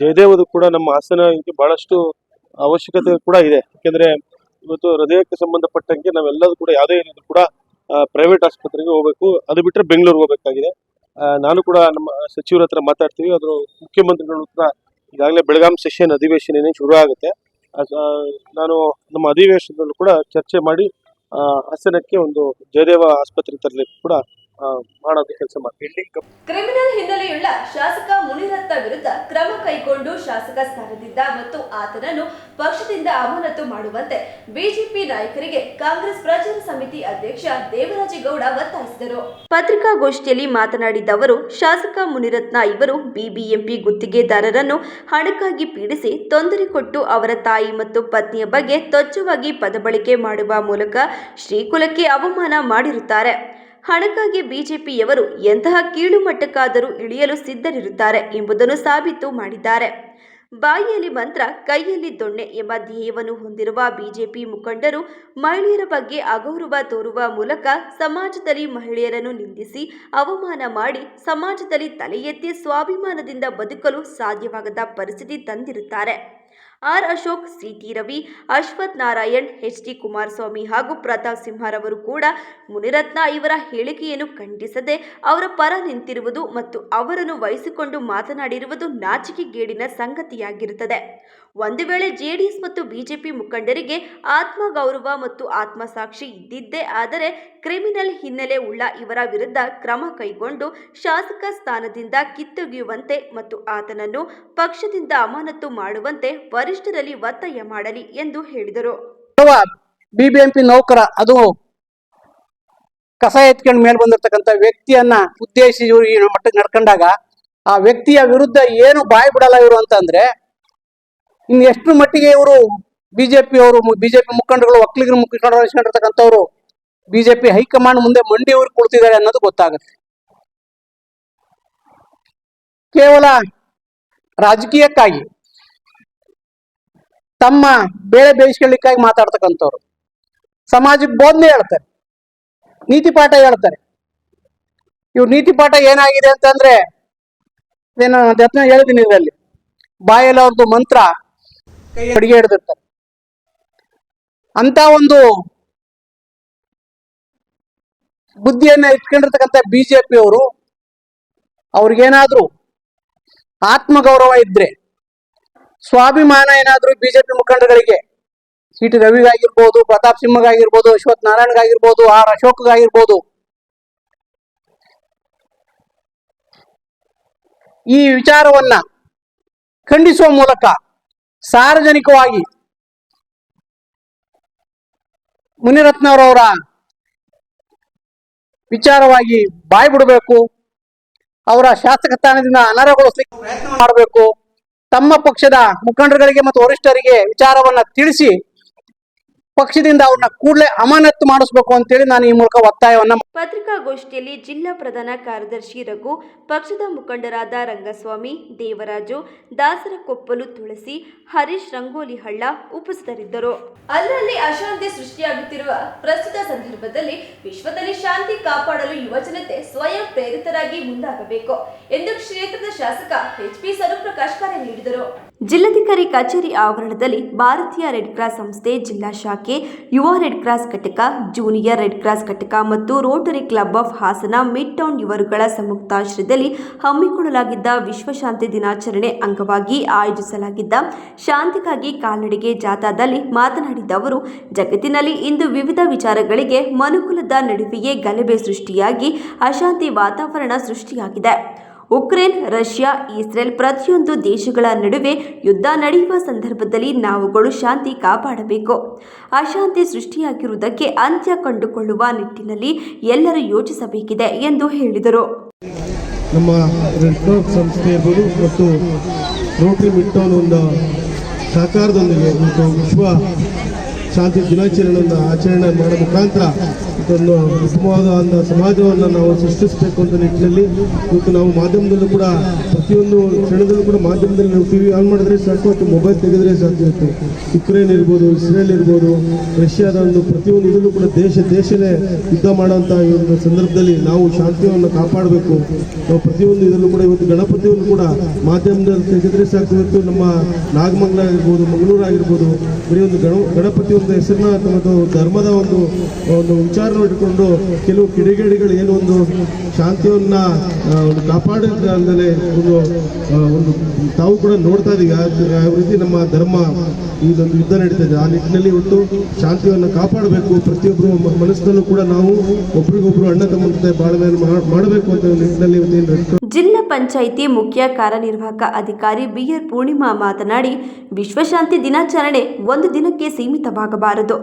ಜಯದೇವದು ಕೂಡ ನಮ್ಮ ಹಾಸನಕ್ಕೆ ಬಹಳಷ್ಟು ಅವಶ್ಯಕತೆ ಕೂಡ ಇದೆ. ಯಾಕೆಂದ್ರೆ ಇವತ್ತು ಹೃದಯಕ್ಕೆ ಸಂಬಂಧಪಟ್ಟಂಗೆ ನಾವೆಲ್ಲರೂ ಕೂಡ ಯಾವುದೇ ಏನಿದ್ರು ಕೂಡ ಪ್ರೈವೇಟ್ ಆಸ್ಪತ್ರೆಗೆ ಹೋಗ್ಬೇಕು. ಅದು ಬಿಟ್ಟರೆ ಬೆಂಗಳೂರಿಗೆ ಹೋಗಬೇಕಾಗಿದೆ. ನಾನು ಕೂಡ ನಮ್ಮ ಸಚಿವರ ಹತ್ರ ಮಾತಾಡ್ತೀವಿ. ಅದ್ರ ಮುಖ್ಯಮಂತ್ರಿಗಳ ಹತ್ರ ಈಗಾಗಲೇ ಬೆಳಗಾಂ ಸೆಷನ್ ಅಧಿವೇಶನ ಶುರು ಆಗುತ್ತೆ. ನಾನು ನಮ್ಮ ಅಧಿವೇಶನದಲ್ಲೂ ಕೂಡ ಚರ್ಚೆ ಮಾಡಿ ಹಾಸನಕ್ಕೆ ಒಂದು ಜಯದೇವ ಆಸ್ಪತ್ರೆ ತರಲಿಕ್ಕೆ ಕೂಡ ಮಾಡೋದು ಕೆಲಸ ಮಾಡ್ತೀವಿ. ಕ್ರಿಮಿನಲ್ ಹಿನ್ನೆಲೆಯುಳ್ಳ ಶಾಸಕ ಮುನಿರತ್ನ ವಿರುದ್ಧ ಕ್ರಮ ಕೈಗೊಂಡು ಶಾಸಕ ಸ್ಥಾನದಿಂದ ಮತ್ತು ಆತನನ್ನು ಪಕ್ಷದಿಂದ ಅಮಾನತು ಮಾಡುವಂತೆ ಬಿಜೆಪಿ ನಾಯಕರಿಗೆ ಕಾಂಗ್ರೆಸ್ ಪ್ರಚಾರ ಸಮಿತಿ ಅಧ್ಯಕ್ಷ ದೇವರಾಜೇಗೌಡ ಒತ್ತಾಯಿಸಿದರು. ಪತ್ರಿಕಾಗೋಷ್ಠಿಯಲ್ಲಿ ಮಾತನಾಡಿದ ಅವರು, ಶಾಸಕ ಮುನಿರತ್ನ ಇವರು ಬಿಬಿಎಂಪಿ ಗುತ್ತಿಗೆದಾರರನ್ನು ಹಣಕ್ಕಾಗಿ ಪೀಡಿಸಿ ತೊಂದರೆ ಕೊಟ್ಟು ಅವರ ತಾಯಿ ಮತ್ತು ಪತ್ನಿಯ ಬಗ್ಗೆ ತುಚ್ಛವಾಗಿ ಪದಬಳಕೆ ಮಾಡುವ ಮೂಲಕ ಶ್ರೀಕುಲಕ್ಕೆ ಅವಮಾನ ಮಾಡಿರುತ್ತಾರೆ. ಹಣಕ್ಕಾಗಿ ಬಿಜೆಪಿಯವರು ಎಂತಹ ಕೀಳು ಮಟ್ಟಕ್ಕಾದರೂ ಇಳಿಯಲು ಸಿದ್ಧರಿರುತ್ತಾರೆ ಎಂಬುದನ್ನು ಸಾಬೀತು ಮಾಡಿದ್ದಾರೆ. ಬಾಯಿಯಲ್ಲಿ ಮಂತ್ರ, ಕೈಯಲ್ಲಿ ದೊಣ್ಣೆ ಎಂಬ ಧ್ಯೇಯವನ್ನು ಹೊಂದಿರುವ ಬಿಜೆಪಿ ಮುಖಂಡರು ಮಹಿಳೆಯರ ಬಗ್ಗೆ ಅಗೌರವ ತೋರುವ ಮೂಲಕ ಸಮಾಜದಲ್ಲಿ ಮಹಿಳೆಯರನ್ನು ನಿಂದಿಸಿ ಅವಮಾನ ಮಾಡಿ ಸಮಾಜದಲ್ಲಿ ತಲೆ ಎತ್ತಿ ಸ್ವಾಭಿಮಾನದಿಂದ ಬದುಕಲು ಸಾಧ್ಯವಾಗದ ಪರಿಸ್ಥಿತಿ ತಂದಿರುತ್ತಾರೆ. R Ashok, CT Ravi, Ashwath Narayan, HD. Kumaraswamy ಹಾಗೂ ಪ್ರತಾಪ್ ಸಿಂಹರವರು ಕೂಡ ಮುನಿರತ್ನ ಇವರ ಹೇಳಿಕೆಯನ್ನು ಖಂಡಿಸದೆ ಅವರ ಪರ ನಿಂತಿರುವುದು ಮತ್ತು ಅವರನ್ನು ವಹಿಸಿಕೊಂಡು ಮಾತನಾಡಿರುವುದು ನಾಚಿಕೆಗೇಡಿನ ಸಂಗತಿಯಾಗಿರುತ್ತದೆ. ಒಂದು ವೇಳೆ ಜೆಡಿಎಸ್ ಮತ್ತು ಬಿಜೆಪಿ ಮುಖಂಡರಿಗೆ ಆತ್ಮಗೌರವ ಮತ್ತು ಆತ್ಮಸಾಕ್ಷಿ ಇದ್ದಿದ್ದೇ ಆದರೆ ಕ್ರಿಮಿನಲ್ ಹಿನ್ನೆಲೆ ಉಳ್ಳ ಇವರ ವಿರುದ್ಧ ಕ್ರಮ ಕೈಗೊಂಡು ಶಾಸಕ ಸ್ಥಾನದಿಂದ ಕಿತ್ತೊಗೆಯುವಂತೆ ಮತ್ತು ಆತನನ್ನು ಪಕ್ಷದಿಂದ ಅಮಾನತು ಮಾಡುವಂತೆ ವರಿಷ್ಠರಲ್ಲಿ ಒತ್ತಾಯ ಮಾಡಲಿ ಎಂದು ಹೇಳಿದರು. ಬಿಬಿಎಂಪಿ ನೌಕರ ಅದು ಕಸ ಎತ್ಕೊಂಡು ಮೇಲೆ ಬಂದಿರತಕ್ಕಂಥ ವ್ಯಕ್ತಿಯನ್ನ ಉದ್ದೇಶಿಸಿ ಇವರು ಈ ಮಟ್ಟಕ್ಕೆ ನಡ್ಕೊಂಡಾಗ ಆ ವ್ಯಕ್ತಿಯ ವಿರುದ್ಧ ಏನು ಬಾಯಿ ಬಿಡಲ್ಲ ಇವರು ಅಂತಂದ್ರೆ ಇನ್ನು ಎಷ್ಟು ಮಟ್ಟಿಗೆ ಇವರು ಬಿಜೆಪಿ ಮುಖಂಡರುಗಳು ಒಕ್ಕಲಿಗರ ಮುಖಂಡರು ಬಿಜೆಪಿ ಹೈಕಮಾಂಡ್ ಮುಂದೆ ಮಂಡಿ ಊರಿ ಕುಳಿತಿದ್ದಾರೆ ಅನ್ನೋದು ಗೊತ್ತಾಗುತ್ತೆ. ಕೇವಲ ರಾಜಕೀಯಕ್ಕಾಗಿ ತಮ್ಮ ಬೇಳೆ ಬೇಯಿಸ್ಕೊಳ್ಳಿಕ್ಕಾಗಿ ಮಾತಾಡ್ತಕ್ಕಂಥವ್ರು ಸಮಾಜಕ್ಕೆ ಬೋಧನೆ ಹೇಳ್ತಾರೆ, ನೀತಿ ಪಾಠ ಹೇಳ್ತಾರೆ. ಇವ್ರು ನೀತಿ ಪಾಠ ಏನಾಗಿದೆ ಅಂತಂದ್ರೆ ಏನು ಹೇಳಿದ್ದೀನಿ, ಇದರಲ್ಲಿ ಬಾಯಲ್ಲಿ ಅವ್ರದ್ದು ಮಂತ್ರ, ಕೈ ಅಡಿಗೆ ಹಿಡಿದಿರ್ತಾರೆ. ಅಂತ ಒಂದು ಬುದ್ಧಿಯನ್ನ ಇಟ್ಕೊಂಡಿರ್ತಕ್ಕಂಥ ಬಿಜೆಪಿ ಅವರು ಅವ್ರಿಗೇನಾದ್ರೂ ಆತ್ಮಗೌರವ ಇದ್ರೆ, ಸ್ವಾಭಿಮಾನ ಏನಾದ್ರೂ ಬಿಜೆಪಿ ಮುಖಂಡರುಗಳಿಗೆ, ಸಿ.ಟಿ. ರವಿಗಾಗಿರ್ಬೋದು, ಪ್ರತಾಪ್ ಸಿಂಹಗಾಗಿರ್ಬೋದು, ಅಶ್ವಥ್ ನಾರಾಯಣ್ಗಾಗಿರ್ಬೋದು, ಆರ್ ಅಶೋಕ್ಗಾಗಿರ್ಬೋದು, ಈ ವಿಚಾರವನ್ನ ಖಂಡಿಸುವ ಮೂಲಕ ಸಾರ್ವಜನಿಕವಾಗಿ ಮುನಿರತ್ನವರವರ ವಿಚಾರವಾಗಿ ಬಾಯಿ ಬಿಡಬೇಕು, ಅವರ ಶಾಸಕ ಸ್ಥಾನದಿಂದ ಅನರ್ಹಗೊಳಿಸಲಿಕ್ಕೆ ಪ್ರಯತ್ನ ಮಾಡಬೇಕು. ತಮ್ಮ ಪಕ್ಷದ ಮುಖಂಡರುಗಳಿಗೆ ಮತ್ತು ವರಿಷ್ಠರಿಗೆ ವಿಚಾರವನ್ನ ತಿಳಿಸಿ ಪಕ್ಷದಿಂದ ಅವ್ರನ್ನ ಕೂಡಲೇ ಅಮಾನತು ಮಾಡಿಸಬೇಕು ಅಂತೇಳಿ ನಾನು ಈ ಮೂಲಕ ಒತ್ತಾಯವನ್ನ. ಪತ್ರಿಕಾಗೋಷ್ಠಿಯಲ್ಲಿ ಜಿಲ್ಲಾ ಪ್ರಧಾನ ಕಾರ್ಯದರ್ಶಿ ರಘು, ಪಕ್ಷದ ಮುಖಂಡರಾದ ರಂಗಸ್ವಾಮಿ, ದೇವರಾಜು, ದಾಸರಕೊಪ್ಪಲು ತುಳಸಿ, ಹರೀಶ್ ರಂಗೋಲಿಹಳ್ಳ ಉಪಸ್ಥಿತರಿದ್ದರು. ಅಲ್ಲಲ್ಲಿ ಅಶಾಂತಿ ಸೃಷ್ಟಿಯಾಗುತ್ತಿರುವ ಪ್ರಸ್ತುತ ಸಂದರ್ಭದಲ್ಲಿ ವಿಶ್ವದಲ್ಲಿ ಶಾಂತಿ ಕಾಪಾಡಲು ಯುವಜನತೆ ಸ್ವಯಂ ಪ್ರೇರಿತರಾಗಿ ಮುಂದಾಗಬೇಕು ಎಂದು ಕ್ಷೇತ್ರದ ಶಾಸಕ ಎಚ್.ಪಿ. ಸರುಪ್ರಕಾಶ್ ಕರೆ ನೀಡಿದರು. ಜಿಲ್ಲಾಧಿಕಾರಿ ಕಚೇರಿ ಆವರಣದಲ್ಲಿ ಭಾರತೀಯ ರೆಡ್ ಕ್ರಾಸ್ ಸಂಸ್ಥೆ ಜಿಲ್ಲಾ ಶಾಖೆ, ಯುವ ರೆಡ್ ಕ್ರಾಸ್ ಘಟಕ, ಜೂನಿಯರ್ ರೆಡ್ ಕ್ರಾಸ್ ಘಟಕ ಮತ್ತು rotary club of Hassan mid town ಇವರುಗಳ ಸಂಯುಕ್ತಾಶ್ರಯದಲ್ಲಿ ಹಮ್ಮಿಕೊಳ್ಳಲಾಗಿದ್ದ ವಿಶ್ವಶಾಂತಿ ದಿನಾಚರಣೆ ಅಂಗವಾಗಿ ಆಯೋಜಿಸಲಾಗಿದ್ದ ಶಾಂತಿಗಾಗಿ ಕಾಲ್ನಡಿಗೆ ಜಾಥಾದಲ್ಲಿ ಮಾತನಾಡಿದ ಅವರು, ಜಗತ್ತಿನಲ್ಲಿ ಇಂದು ವಿವಿಧ ವಿಚಾರಗಳಿಗೆ ಮನುಕುಲದ ನಡುವೆಯೇ ಗಲಭೆ ಸೃಷ್ಟಿಯಾಗಿ ಅಶಾಂತಿ ವಾತಾವರಣ ಸೃಷ್ಟಿಯಾಗಿದೆ. ಉಕ್ರೇನ್, ರಷ್ಯಾ, ಇಸ್ರೇಲ್ ಪ್ರತಿಯೊಂದು ದೇಶಗಳ ನಡುವೆ ಯುದ್ಧ ನಡೆಯುವ ಸಂದರ್ಭದಲ್ಲಿ ನಾವುಗಳು ಶಾಂತಿ ಕಾಪಾಡಬೇಕು. ಅಶಾಂತಿ ಸೃಷ್ಟಿಯಾಗಿರುವುದಕ್ಕೆ ಅಂತ್ಯ ಕಂಡುಕೊಳ್ಳುವ ನಿಟ್ಟಿನಲ್ಲಿ ಎಲ್ಲರೂ ಯೋಚಿಸಬೇಕಿದೆ ಎಂದು ಹೇಳಿದರು. ನಮ್ಮ ರೆಡ್ ಕ್ರಾಸ್ ಸಂಸ್ಥೆ ಇರ್ಬೋದು ಮತ್ತು ರೋಟರಿ ಮಿಡ್ ಟೌನ್ ಒಂದು ಸಹಕಾರದೊಂದಿಗೆ ಮತ್ತು ವಿಶ್ವ ಶಾಂತಿ ದಿನಾಚರಣೆಯನ್ನು ಆಚರಣೆ ಮಾಡೋ ಮುಖಾಂತರ ಇದನ್ನು ಉತ್ತಮವಾದ ಒಂದು ಸಮಾಜವನ್ನು ನಾವು ಸೃಷ್ಟಿಸಬೇಕು ಅಂತ ನಿಟ್ಟಿನಲ್ಲಿ ಇವತ್ತು ನಾವು ಮಾಧ್ಯಮದಲ್ಲೂ ಕೂಡ ಪ್ರತಿಯೊಂದು ಕ್ಷಣದಲ್ಲೂ ಕೂಡ ಮಾಧ್ಯಮದಲ್ಲಿ ನಾವು ಟಿವಿ ಆನ್ ಮಾಡಿದ್ರೆ ಸಾಕು ಅಥವಾ ಮೊಬೈಲ್ ತೆಗೆದ್ರೆ ಸಾಕು ಇತ್ತು. ಯುಕ್ರೇನ್ ಇರ್ಬೋದು, ಇಸ್ರೇಲ್ ಇರ್ಬೋದು, ರಷ್ಯಾದ ಒಂದು ಪ್ರತಿಯೊಂದು ಇದರಲ್ಲೂ ಕೂಡ ದೇಶನೇ ಯುದ್ಧ ಮಾಡೋಂಥ ಈ ಒಂದು ಸಂದರ್ಭದಲ್ಲಿ ನಾವು ಶಾಂತಿಯನ್ನು ಕಾಪಾಡಬೇಕು. ನಾವು ಪ್ರತಿಯೊಂದು ಇದರಲ್ಲೂ ಕೂಡ ಇವತ್ತು ಗಣಪತಿಯನ್ನು ಕೂಡ ಮಾಧ್ಯಮದಲ್ಲಿ ತೆಗೆದ್ರೆ ಸಾಕು. ಇವತ್ತು ನಮ್ಮ ನಾಗಮಂಗಲ ಆಗಿರ್ಬೋದು, ಮಂಗಳೂರು ಆಗಿರ್ಬೋದು, ಬರೀ ಒಂದು ಗಣಪತಿ ಒಂದು ಹೆಸರನ್ನ ಮತ್ತು ಧರ್ಮದ ಒಂದು ವಿಚಾರನ ಇಟ್ಕೊಂಡು ಕೆಲವು ಕಿಡಿಗೇಡಿಗಳು ಏನು ಒಂದು ಶಾಂತಿಯನ್ನ ಕಾಪಾಡೋದ್ರಲ್ಲದೆ ಒಂದು ತಾವು ಕೂಡ ನೋಡ್ತಾ ಇದೀವಿ. ಯಾವ ರೀತಿ ನಮ್ಮ ಧರ್ಮ ಇದೊಂದು ಯುದ್ಧ ನಡೀತಾ ಇದೆ. ಆ ನಿಟ್ಟಿನಲ್ಲಿ ಇವತ್ತು ಶಾಂತಿಯನ್ನು ಕಾಪಾಡಬೇಕು. ಪ್ರತಿಯೊಬ್ಬರು ಮನಸ್ಸಿನಲ್ಲೂ ಕೂಡ ನಾವು ಒಬ್ರಿಗೊಬ್ರು ಅಣ್ಣ ತಮ್ಮಂತೆ ಬಾಳ್ವೆಯನ್ನು ಮಾಡಬೇಕು ಅಂತ ನಿಟ್ಟಿನಲ್ಲಿ ಇವತ್ತೇನು. ಜಿಲ್ಲಾ ಪಂಚಾಯಿತಿ ಮುಖ್ಯ ಕಾರ್ಯನಿರ್ವಾಹಕ ಅಧಿಕಾರಿ ಬಿಆರ್ ಪೂರ್ಣಿಮಾ ಮಾತನಾಡಿ, ವಿಶ್ವಶಾಂತಿ ದಿನಾಚರಣೆ ಒಂದು ದಿನಕ್ಕೆ ಸೀಮಿತವಾಗಬಾರದು.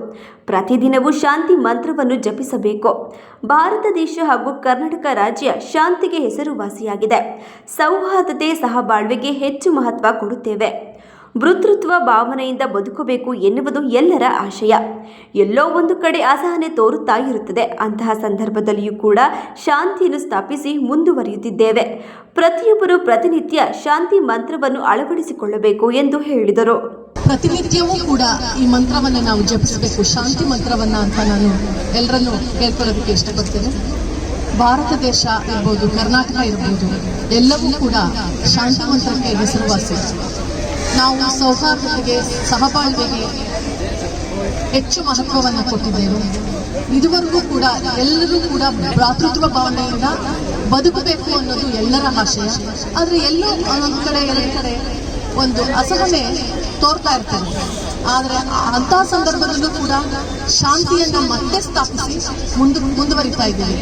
ಪ್ರತಿದಿನವೂ ಶಾಂತಿ ಮಂತ್ರವನ್ನು ಜಪಿಸಬೇಕು. ಭಾರತ ದೇಶ ಹಾಗೂ ಕರ್ನಾಟಕ ರಾಜ್ಯ ಶಾಂತಿಗೆ ಹೆಸರುವಾಸಿಯಾಗಿದೆ. ಸೌಹಾರ್ದತೆ, ಸಹಬಾಳ್ವೆಗೆ ಹೆಚ್ಚು ಮಹತ್ವ ಕೊಡುತ್ತೇವೆ. ಭ್ರಾತೃತ್ವ ಭಾವನೆಯಿಂದ ಬದುಕಬೇಕು ಎನ್ನುವುದು ಎಲ್ಲರ ಆಶಯ. ಎಲ್ಲೋ ಒಂದು ಕಡೆ ಅಸಹನೆ ತೋರುತ್ತಾ ಇರುತ್ತದೆ. ಅಂತಹ ಸಂದರ್ಭದಲ್ಲಿಯೂ ಕೂಡ ಶಾಂತಿಯನ್ನು ಸ್ಥಾಪಿಸಿ ಮುಂದುವರಿಯುತ್ತಿದ್ದೇವೆ. ಪ್ರತಿಯೊಬ್ಬರು ಪ್ರತಿನಿತ್ಯ ಶಾಂತಿ ಮಂತ್ರವನ್ನು ಅಳವಡಿಸಿಕೊಳ್ಳಬೇಕು ಎಂದು ಹೇಳಿದರು. ಪ್ರತಿನಿತ್ಯವೂ ಕೂಡ ಈ ಮಂತ್ರವನ್ನು ನಾವು ಜಪಿಸಬೇಕು, ಶಾಂತಿ ಮಂತ್ರವನ್ನ ಅಂತ ನಾನು ಎಲ್ಲರನ್ನೂ ಹೇಳ್ಕೊಳ್ಳೋದಕ್ಕೆ ಇಷ್ಟಪಡ್ತೇನೆ. ಭಾರತ ದೇಶ ಇರ್ಬೋದು, ಕರ್ನಾಟಕ ಇರ್ಬೋದು, ಎಲ್ಲವೂ ಕೂಡ ಶಾಂತಿ ಮಂತ್ರಕ್ಕೆ ಹೆಸರುವಾಸಿ. ನಾವು ಸೌಹಾರ್ದತೆಗೆ, ಸಹಬಾಳ್ವೆಗೆ ಹೆಚ್ಚು ಮಹತ್ವವನ್ನು ಕೊಟ್ಟಿದ್ದೇವೆ. ಇದುವರೆಗೂ ಕೂಡ ಎಲ್ಲರೂ ಕೂಡ ಭ್ರಾತೃತ್ವ ಭಾವನೆಯಿಂದ ಬದುಕಬೇಕು ಅನ್ನೋದು ಎಲ್ಲರ ಆಶಯ. ಆದರೆ ಎಲ್ಲೋ ಒಂದೊಂದು ಕಡೆ ಎರಡು ಕಡೆ ಒಂದು ಅಸಹನೆ ತೋರ್ತಾ ಇರ್ತಾರೆ. ಆದರೆ ಅಂತಹ ಸಂದರ್ಭದಲ್ಲೂ ಕೂಡ ಶಾಂತಿಯನ್ನು ಮತ್ತೆ ಸ್ಥಾಪಿಸಿ ಮುಂದುವರಿತಾ ಇದ್ದೇವೆ.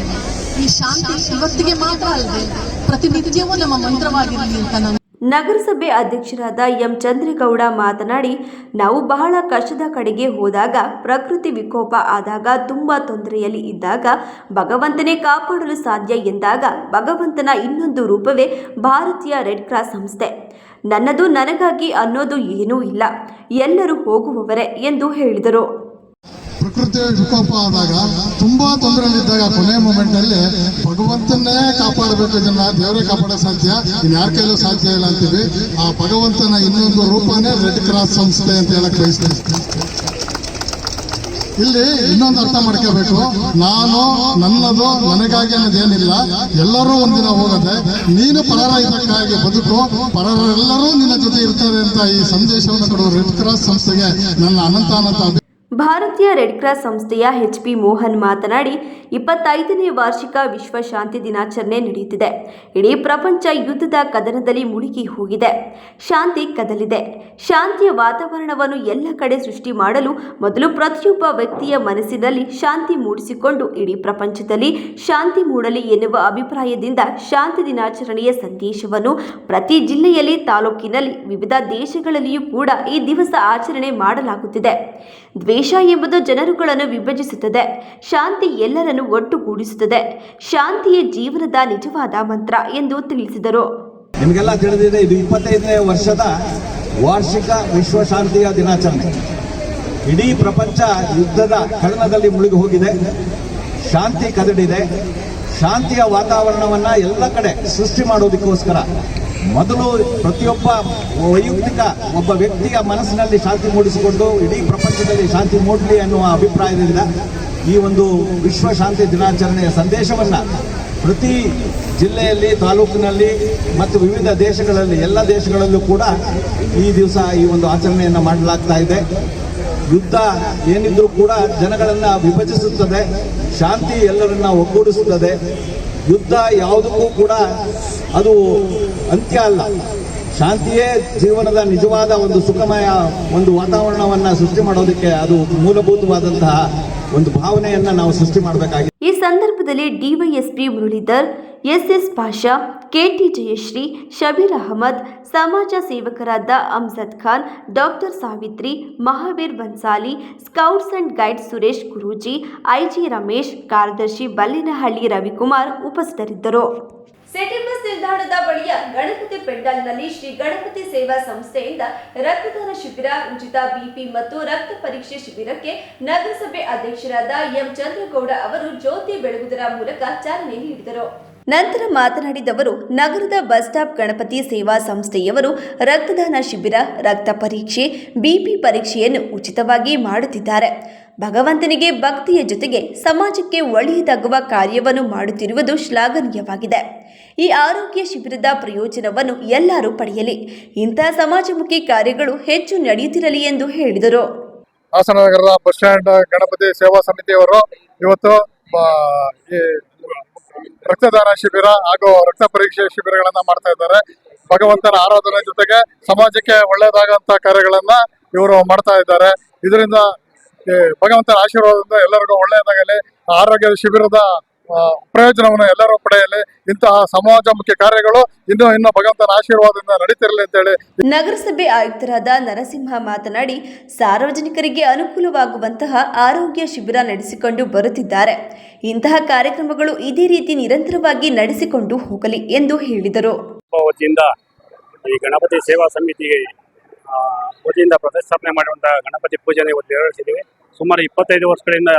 ಈ ಶಾಂತಿ ಇವತ್ತಿಗೆ ಮಾತ್ರ ಅಲ್ಲದೆ ಪ್ರತಿನಿತ್ಯವೂ ನಮ್ಮ ಮಂತ್ರವಾಗಿರಲಿ ಅಂತ ನಾನು. ನಗರಸಭೆ ಅಧ್ಯಕ್ಷರಾದ ಎಂ ಚಂದ್ರೇಗೌಡ ಮಾತನಾಡಿ, ನಾವು ಬಹಳ ಕಷ್ಟದ ಕಡೆಗೆ ಹೋದಾಗ, ಪ್ರಕೃತಿ ವಿಕೋಪ ಆದಾಗ, ತುಂಬಾ ತೊಂದರೆಯಲ್ಲಿ ಇದ್ದಾಗ ಭಗವಂತನೇ ಕಾಪಾಡಲು ಸಾಧ್ಯ ಎಂದಾಗ ಭಗವಂತನ ಇನ್ನೊಂದು ರೂಪವೇ ಭಾರತೀಯ ರೆಡ್ ಕ್ರಾಸ್ ಸಂಸ್ಥೆ. ನನ್ನದು ನನಗಾಗಿ ಅನ್ನೋದು ಏನೂ ಇಲ್ಲ, ಎಲ್ಲರೂ ಹೋಗುವವರೇ ಎಂದು ಹೇಳಿದರು. ಪ್ರಕೃತಿ ವಿಕೋಪ ಆದಾಗ, ತುಂಬಾ ತೊಂದರೆಯಲ್ಲಿದ್ದಾಗ ಕೊನೆ ಮೂಮೆಂಟ್ ಅಲ್ಲಿ ಭಗವಂತನೇ ಕಾಪಾಡಬೇಕು. ಇದನ್ನ ದೇವರೇ ಕಾಪಾಡೋ ಸಾಧ್ಯ, ಇನ್ಯಾರ ಕೈಲೂ ಸಾಧ್ಯ ಇಲ್ಲ ಅಂತೀವಿ. ಆ ಭಗವಂತನ ಇನ್ನೊಂದು ರೂಪನೇ ರೆಡ್ ಕ್ರಾಸ್ ಸಂಸ್ಥೆ ಅಂತ ಹೇಳಕ್ ಬಯಸ್ತೀನಿ. ಇಲ್ಲಿ ಇನ್ನೊಂದು ಅರ್ಥ ಮಾಡ್ಕೋಬೇಕು, ನಾನು ನನ್ನದು ನನಗಾಗಿ ಅನ್ನೋದೇನಿಲ್ಲ, ಎಲ್ಲರೂ ಒಂದಿನ ಹೋಗದೆ. ನೀನು ಪರರ ಇದಕ್ಕಾಗಿ ಬದುಕು, ಪರರೆಲ್ಲರೂ ನಿನ್ನ ಜೊತೆ ಇರ್ತಾರೆ ಅಂತ ಈ ಸಂದೇಶವನ್ನು ಕೊಡುವ ರೆಡ್ ಕ್ರಾಸ್ ಸಂಸ್ಥೆಗೆ ನನ್ನ ಅನಂತ ಭಾರತೀಯ ರೆಡ್ ಕ್ರಾಸ್ ಸಂಸ್ಥೆಯ ಎಚ್.ಪಿ. ಮೋಹನ್ ಮಾತನಾಡಿ, 25ನೇ ವಾರ್ಷಿಕ ವಿಶ್ವ ಶಾಂತಿ ದಿನಾಚರಣೆ ನಡೆಯುತ್ತಿದೆ. ಇಡೀ ಪ್ರಪಂಚ ಯುದ್ಧದ ಕದನದಲ್ಲಿ ಮುಳುಗಿ ಹೋಗಿದೆ. ಶಾಂತಿ ಕದಲಿದೆ. ಶಾಂತಿಯ ವಾತಾವರಣವನ್ನು ಎಲ್ಲ ಕಡೆ ಸೃಷ್ಟಿ ಮಾಡಲು ಮೊದಲು ಪ್ರತಿಯೊಬ್ಬ ವ್ಯಕ್ತಿಯ ಮನಸ್ಸಿನಲ್ಲಿ ಶಾಂತಿ ಮೂಡಿಸಿಕೊಂಡು ಇಡೀ ಪ್ರಪಂಚದಲ್ಲಿ ಶಾಂತಿ ಮೂಡಲಿ ಎನ್ನುವ ಅಭಿಪ್ರಾಯದಿಂದ ಶಾಂತಿ ದಿನಾಚರಣೆಯ ಸಂದೇಶವನ್ನು ಪ್ರತಿ ಜಿಲ್ಲೆಯಲ್ಲಿ, ತಾಲೂಕಿನಲ್ಲಿ, ವಿವಿಧ ದೇಶಗಳಲ್ಲಿಯೂ ಕೂಡ ಈ ದಿವಸ ಆಚರಣೆ ಮಾಡಲಾಗುತ್ತಿದೆ. ದ್ವೇಷ ಎಂಬುದು ಜನರುಗಳನ್ನು ವಿಭಜಿಸುತ್ತದೆ. ಶಾಂತಿ ಎಲ್ಲರನ್ನು ಒಟ್ಟುಗೂಡಿಸುತ್ತದೆ. ಶಾಂತಿಯೇ ಜೀವನದ ನಿಜವಾದ ಮಂತ್ರ ಎಂದು ತಿಳಿಸಿದರು. ನಿಮಗೆಲ್ಲ ತಿಳಿದಿದೆ, ಇದು 25ನೇ ವರ್ಷದ ವಾರ್ಷಿಕ ವಿಶ್ವ ಶಾಂತಿಯ ದಿನಾಚರಣೆ. ಇಡೀ ಪ್ರಪಂಚ ಯುದ್ಧದ ಕದನದಲ್ಲಿ ಮುಳುಗಿ ಹೋಗಿದೆ. ಶಾಂತಿ ಕದಡಿದೆ. ಶಾಂತಿಯ ವಾತಾವರಣವನ್ನ ಎಲ್ಲ ಕಡೆ ಸೃಷ್ಟಿ ಮಾಡೋದಕ್ಕೋಸ್ಕರ ಮೊದಲು ಪ್ರತಿಯೊಬ್ಬ ವೈಯಕ್ತಿಕ ಒಬ್ಬ ವ್ಯಕ್ತಿಯ ಮನಸ್ಸಿನಲ್ಲಿ ಶಾಂತಿ ಮೂಡಿಸಿಕೊಂಡು ಇಡೀ ಪ್ರಪಂಚದಲ್ಲಿ ಶಾಂತಿ ಮೂಡಲಿ ಅನ್ನುವ ಅಭಿಪ್ರಾಯದಿಂದ ಈ ಒಂದು ವಿಶ್ವ ಶಾಂತಿ ದಿನಾಚರಣೆಯ ಸಂದೇಶವನ್ನ ಪ್ರತಿ ಜಿಲ್ಲೆಯಲ್ಲಿ, ತಾಲೂಕಿನಲ್ಲಿ ಮತ್ತು ವಿವಿಧ ದೇಶಗಳಲ್ಲಿ, ಎಲ್ಲ ದೇಶಗಳಲ್ಲೂ ಕೂಡ ಈ ದಿವಸ ಈ ಒಂದು ಆಚರಣೆಯನ್ನು ಮಾಡಲಾಗ್ತಾ ಇದೆ. ಯುದ್ಧ ಏನಿದ್ರೂ ಕೂಡ ಜನಗಳನ್ನು ವಿಭಜಿಸುತ್ತದೆ, ಶಾಂತಿ ಎಲ್ಲರನ್ನ ಒಗ್ಗೂಡಿಸುತ್ತದೆ. ಯುದ್ಧ ಯಾವುದಕ್ಕೂ ಕೂಡ ಅದು ಅಂತ್ಯ ಅಲ್ಲ. ಶಾಂತಿಯೇ ಜೀವನದ ನಿಜವಾದ ಒಂದು ಸುಖಮಯ ಒಂದು ವಾತಾವರಣವನ್ನು ಸೃಷ್ಟಿ ಮಾಡೋದಕ್ಕೆ ಅದು ಮೂಲಭೂತವಾದಂತಹ ಒಂದು ಭಾವನೆಯನ್ನು ನಾವು ಸೃಷ್ಟಿ ಮಾಡಬೇಕಾಗಿದೆ. ಈ ಸಂದರ್ಭದಲ್ಲಿ DYSP Muralidhar, SS Pasha, KT Jayashree, Shabeer Ahmed, ಸಮಾಜ ಸೇವಕರಾದ Amjad Khan, doctor Savitri, Mahaveer Bansali, scouts and guides Suresh Guruji, IG Ramesh, ಕಾರ್ಯದರ್ಶಿ ಬಲ್ಲಿನಹಳ್ಳಿ ರವಿಕುಮಾರ್ ಉಪಸ್ಥಿತರಿದ್ದರು. ಸಿಟಿ ಬಸ್ ನಿಲ್ದಾಣದ ಬಳಿಯ ಗಣಪತಿ ಪೆಂಡಾಲ್ನಲ್ಲಿ ಶ್ರೀ ಗಣಪತಿ ಸೇವಾ ಸಂಸ್ಥೆಯಿಂದ ರಕ್ತದಾನ ಶಿಬಿರ, ಉಚಿತ ಬಿಪಿ ಮತ್ತು ರಕ್ತ ಪರೀಕ್ಷೆ ಶಿಬಿರಕ್ಕೆ ನಗರಸಭೆ ಅಧ್ಯಕ್ಷರಾದ ಎಂ ಚಂದ್ರಗೌಡ ಅವರು ಜ್ಯೋತಿ ಬೆಳಗುವುದರ ಮೂಲಕ ಚಾಲನೆ ನೀಡಿದರು. ನಂತರ ಮಾತನಾಡಿದವರು, ನಗರದ ಬಸ್ ಸ್ಟಾಪ್ ಗಣಪತಿ ಸೇವಾ ಸಂಸ್ಥೆಯವರು ರಕ್ತದಾನ ಶಿಬಿರ, ರಕ್ತ ಪರೀಕ್ಷೆ, ಬಿಪಿ ಪರೀಕ್ಷೆಯನ್ನು ಉಚಿತವಾಗಿ ಮಾಡುತ್ತಿದ್ದಾರೆ. ಭಗವಂತನಿಗೆ ಭಕ್ತಿಯ ಜೊತೆಗೆ ಸಮಾಜಕ್ಕೆ ಒಳ್ಳೆಯದಾಗುವ ಕಾರ್ಯವನ್ನು ಮಾಡುತ್ತಿರುವುದು ಶ್ಲಾಘನೀಯವಾಗಿದೆ. ಈ ಆರೋಗ್ಯ ಶಿಬಿರದ ಪ್ರಯೋಜನವನ್ನು ಎಲ್ಲರೂ ಪಡೆಯಲಿ. ಇಂತಹ ಸಮಾಜಮುಖಿ ಕಾರ್ಯಗಳು ಹೆಚ್ಚು ನಡೆಯುತ್ತಿರಲಿ ಎಂದು ಹೇಳಿದರು. ಹಾಸನ ನಗರದ ಬಸ್ ಸ್ಟ್ಯಾಂಡ್ ಗಣಪತಿ ಸೇವಾ ಸಮಿತಿಯವರು ಇವತ್ತು ರಕ್ತದಾನ ಶಿಬಿರ ಹಾಗೂ ರಕ್ತ ಪರೀಕ್ಷೆ ಶಿಬಿರಗಳನ್ನ ಮಾಡ್ತಾ ಇದ್ದಾರೆ. ಭಗವಂತನ ಆರಾಧನೆ ಜೊತೆಗೆ ಸಮಾಜಕ್ಕೆ ಒಳ್ಳೆಯದಾಗಂತ ಕಾರ್ಯಗಳನ್ನ ಇವರು ಮಾಡ್ತಾ ಇದ್ದಾರೆ. ಇದರಿಂದ ಭಗವಂತನ ಆಶೀರ್ವಾದದಿಂದ ಎಲ್ಲರಿಗೂ ಒಳ್ಳೆಯದಾಗಲಿ, ಆರೋಗ್ಯದ ಶಿಬಿರದ ಪ್ರಯೋಜನವನ್ನು ಎಲ್ಲರೂ ಪಡೆಯಲಿ. ಇಂತಹ ಸಮಾಜಮುಖಿ ಕಾರ್ಯಗಳು ಇನ್ನೂ ಭಗವಂತನ ಆಶೀರ್ವಾದದಿಂದ ನಡೀತಿರಲಿ ಅಂತೇಳಿ ನಗರಸಭೆ ಆಯುಕ್ತರಾದ ನರಸಿಂಹ ಮಾತನಾಡಿ, ಸಾರ್ವಜನಿಕರಿಗೆ ಅನುಕೂಲವಾಗುವಂತಹ ಆರೋಗ್ಯ ಶಿಬಿರ ನಡೆಸಿಕೊಂಡು ಬರುತ್ತಿದ್ದಾರೆ. ಇಂತಹ ಕಾರ್ಯಕ್ರಮಗಳು ಇದೇ ರೀತಿ ನಿರಂತರವಾಗಿ ನಡೆಸಿಕೊಂಡು ಹೋಗಲಿ ಎಂದು ಹೇಳಿದರು. ವತಿಯಿಂದ ಈ ಗಣಪತಿ ಸೇವಾ ಸಮಿತಿಗೆ ವತಿಯಿಂದ ಪ್ರತಿಷ್ಠಾಪನೆ ಮಾಡುವಂತಹ ಗಣಪತಿ ಪೂಜೆಯನ್ನು ಇವತ್ತು ನೆರವೇರಿಸಿದ್ದೀವಿ. ಸುಮಾರು 25 ವರ್ಷಗಳಿಂದ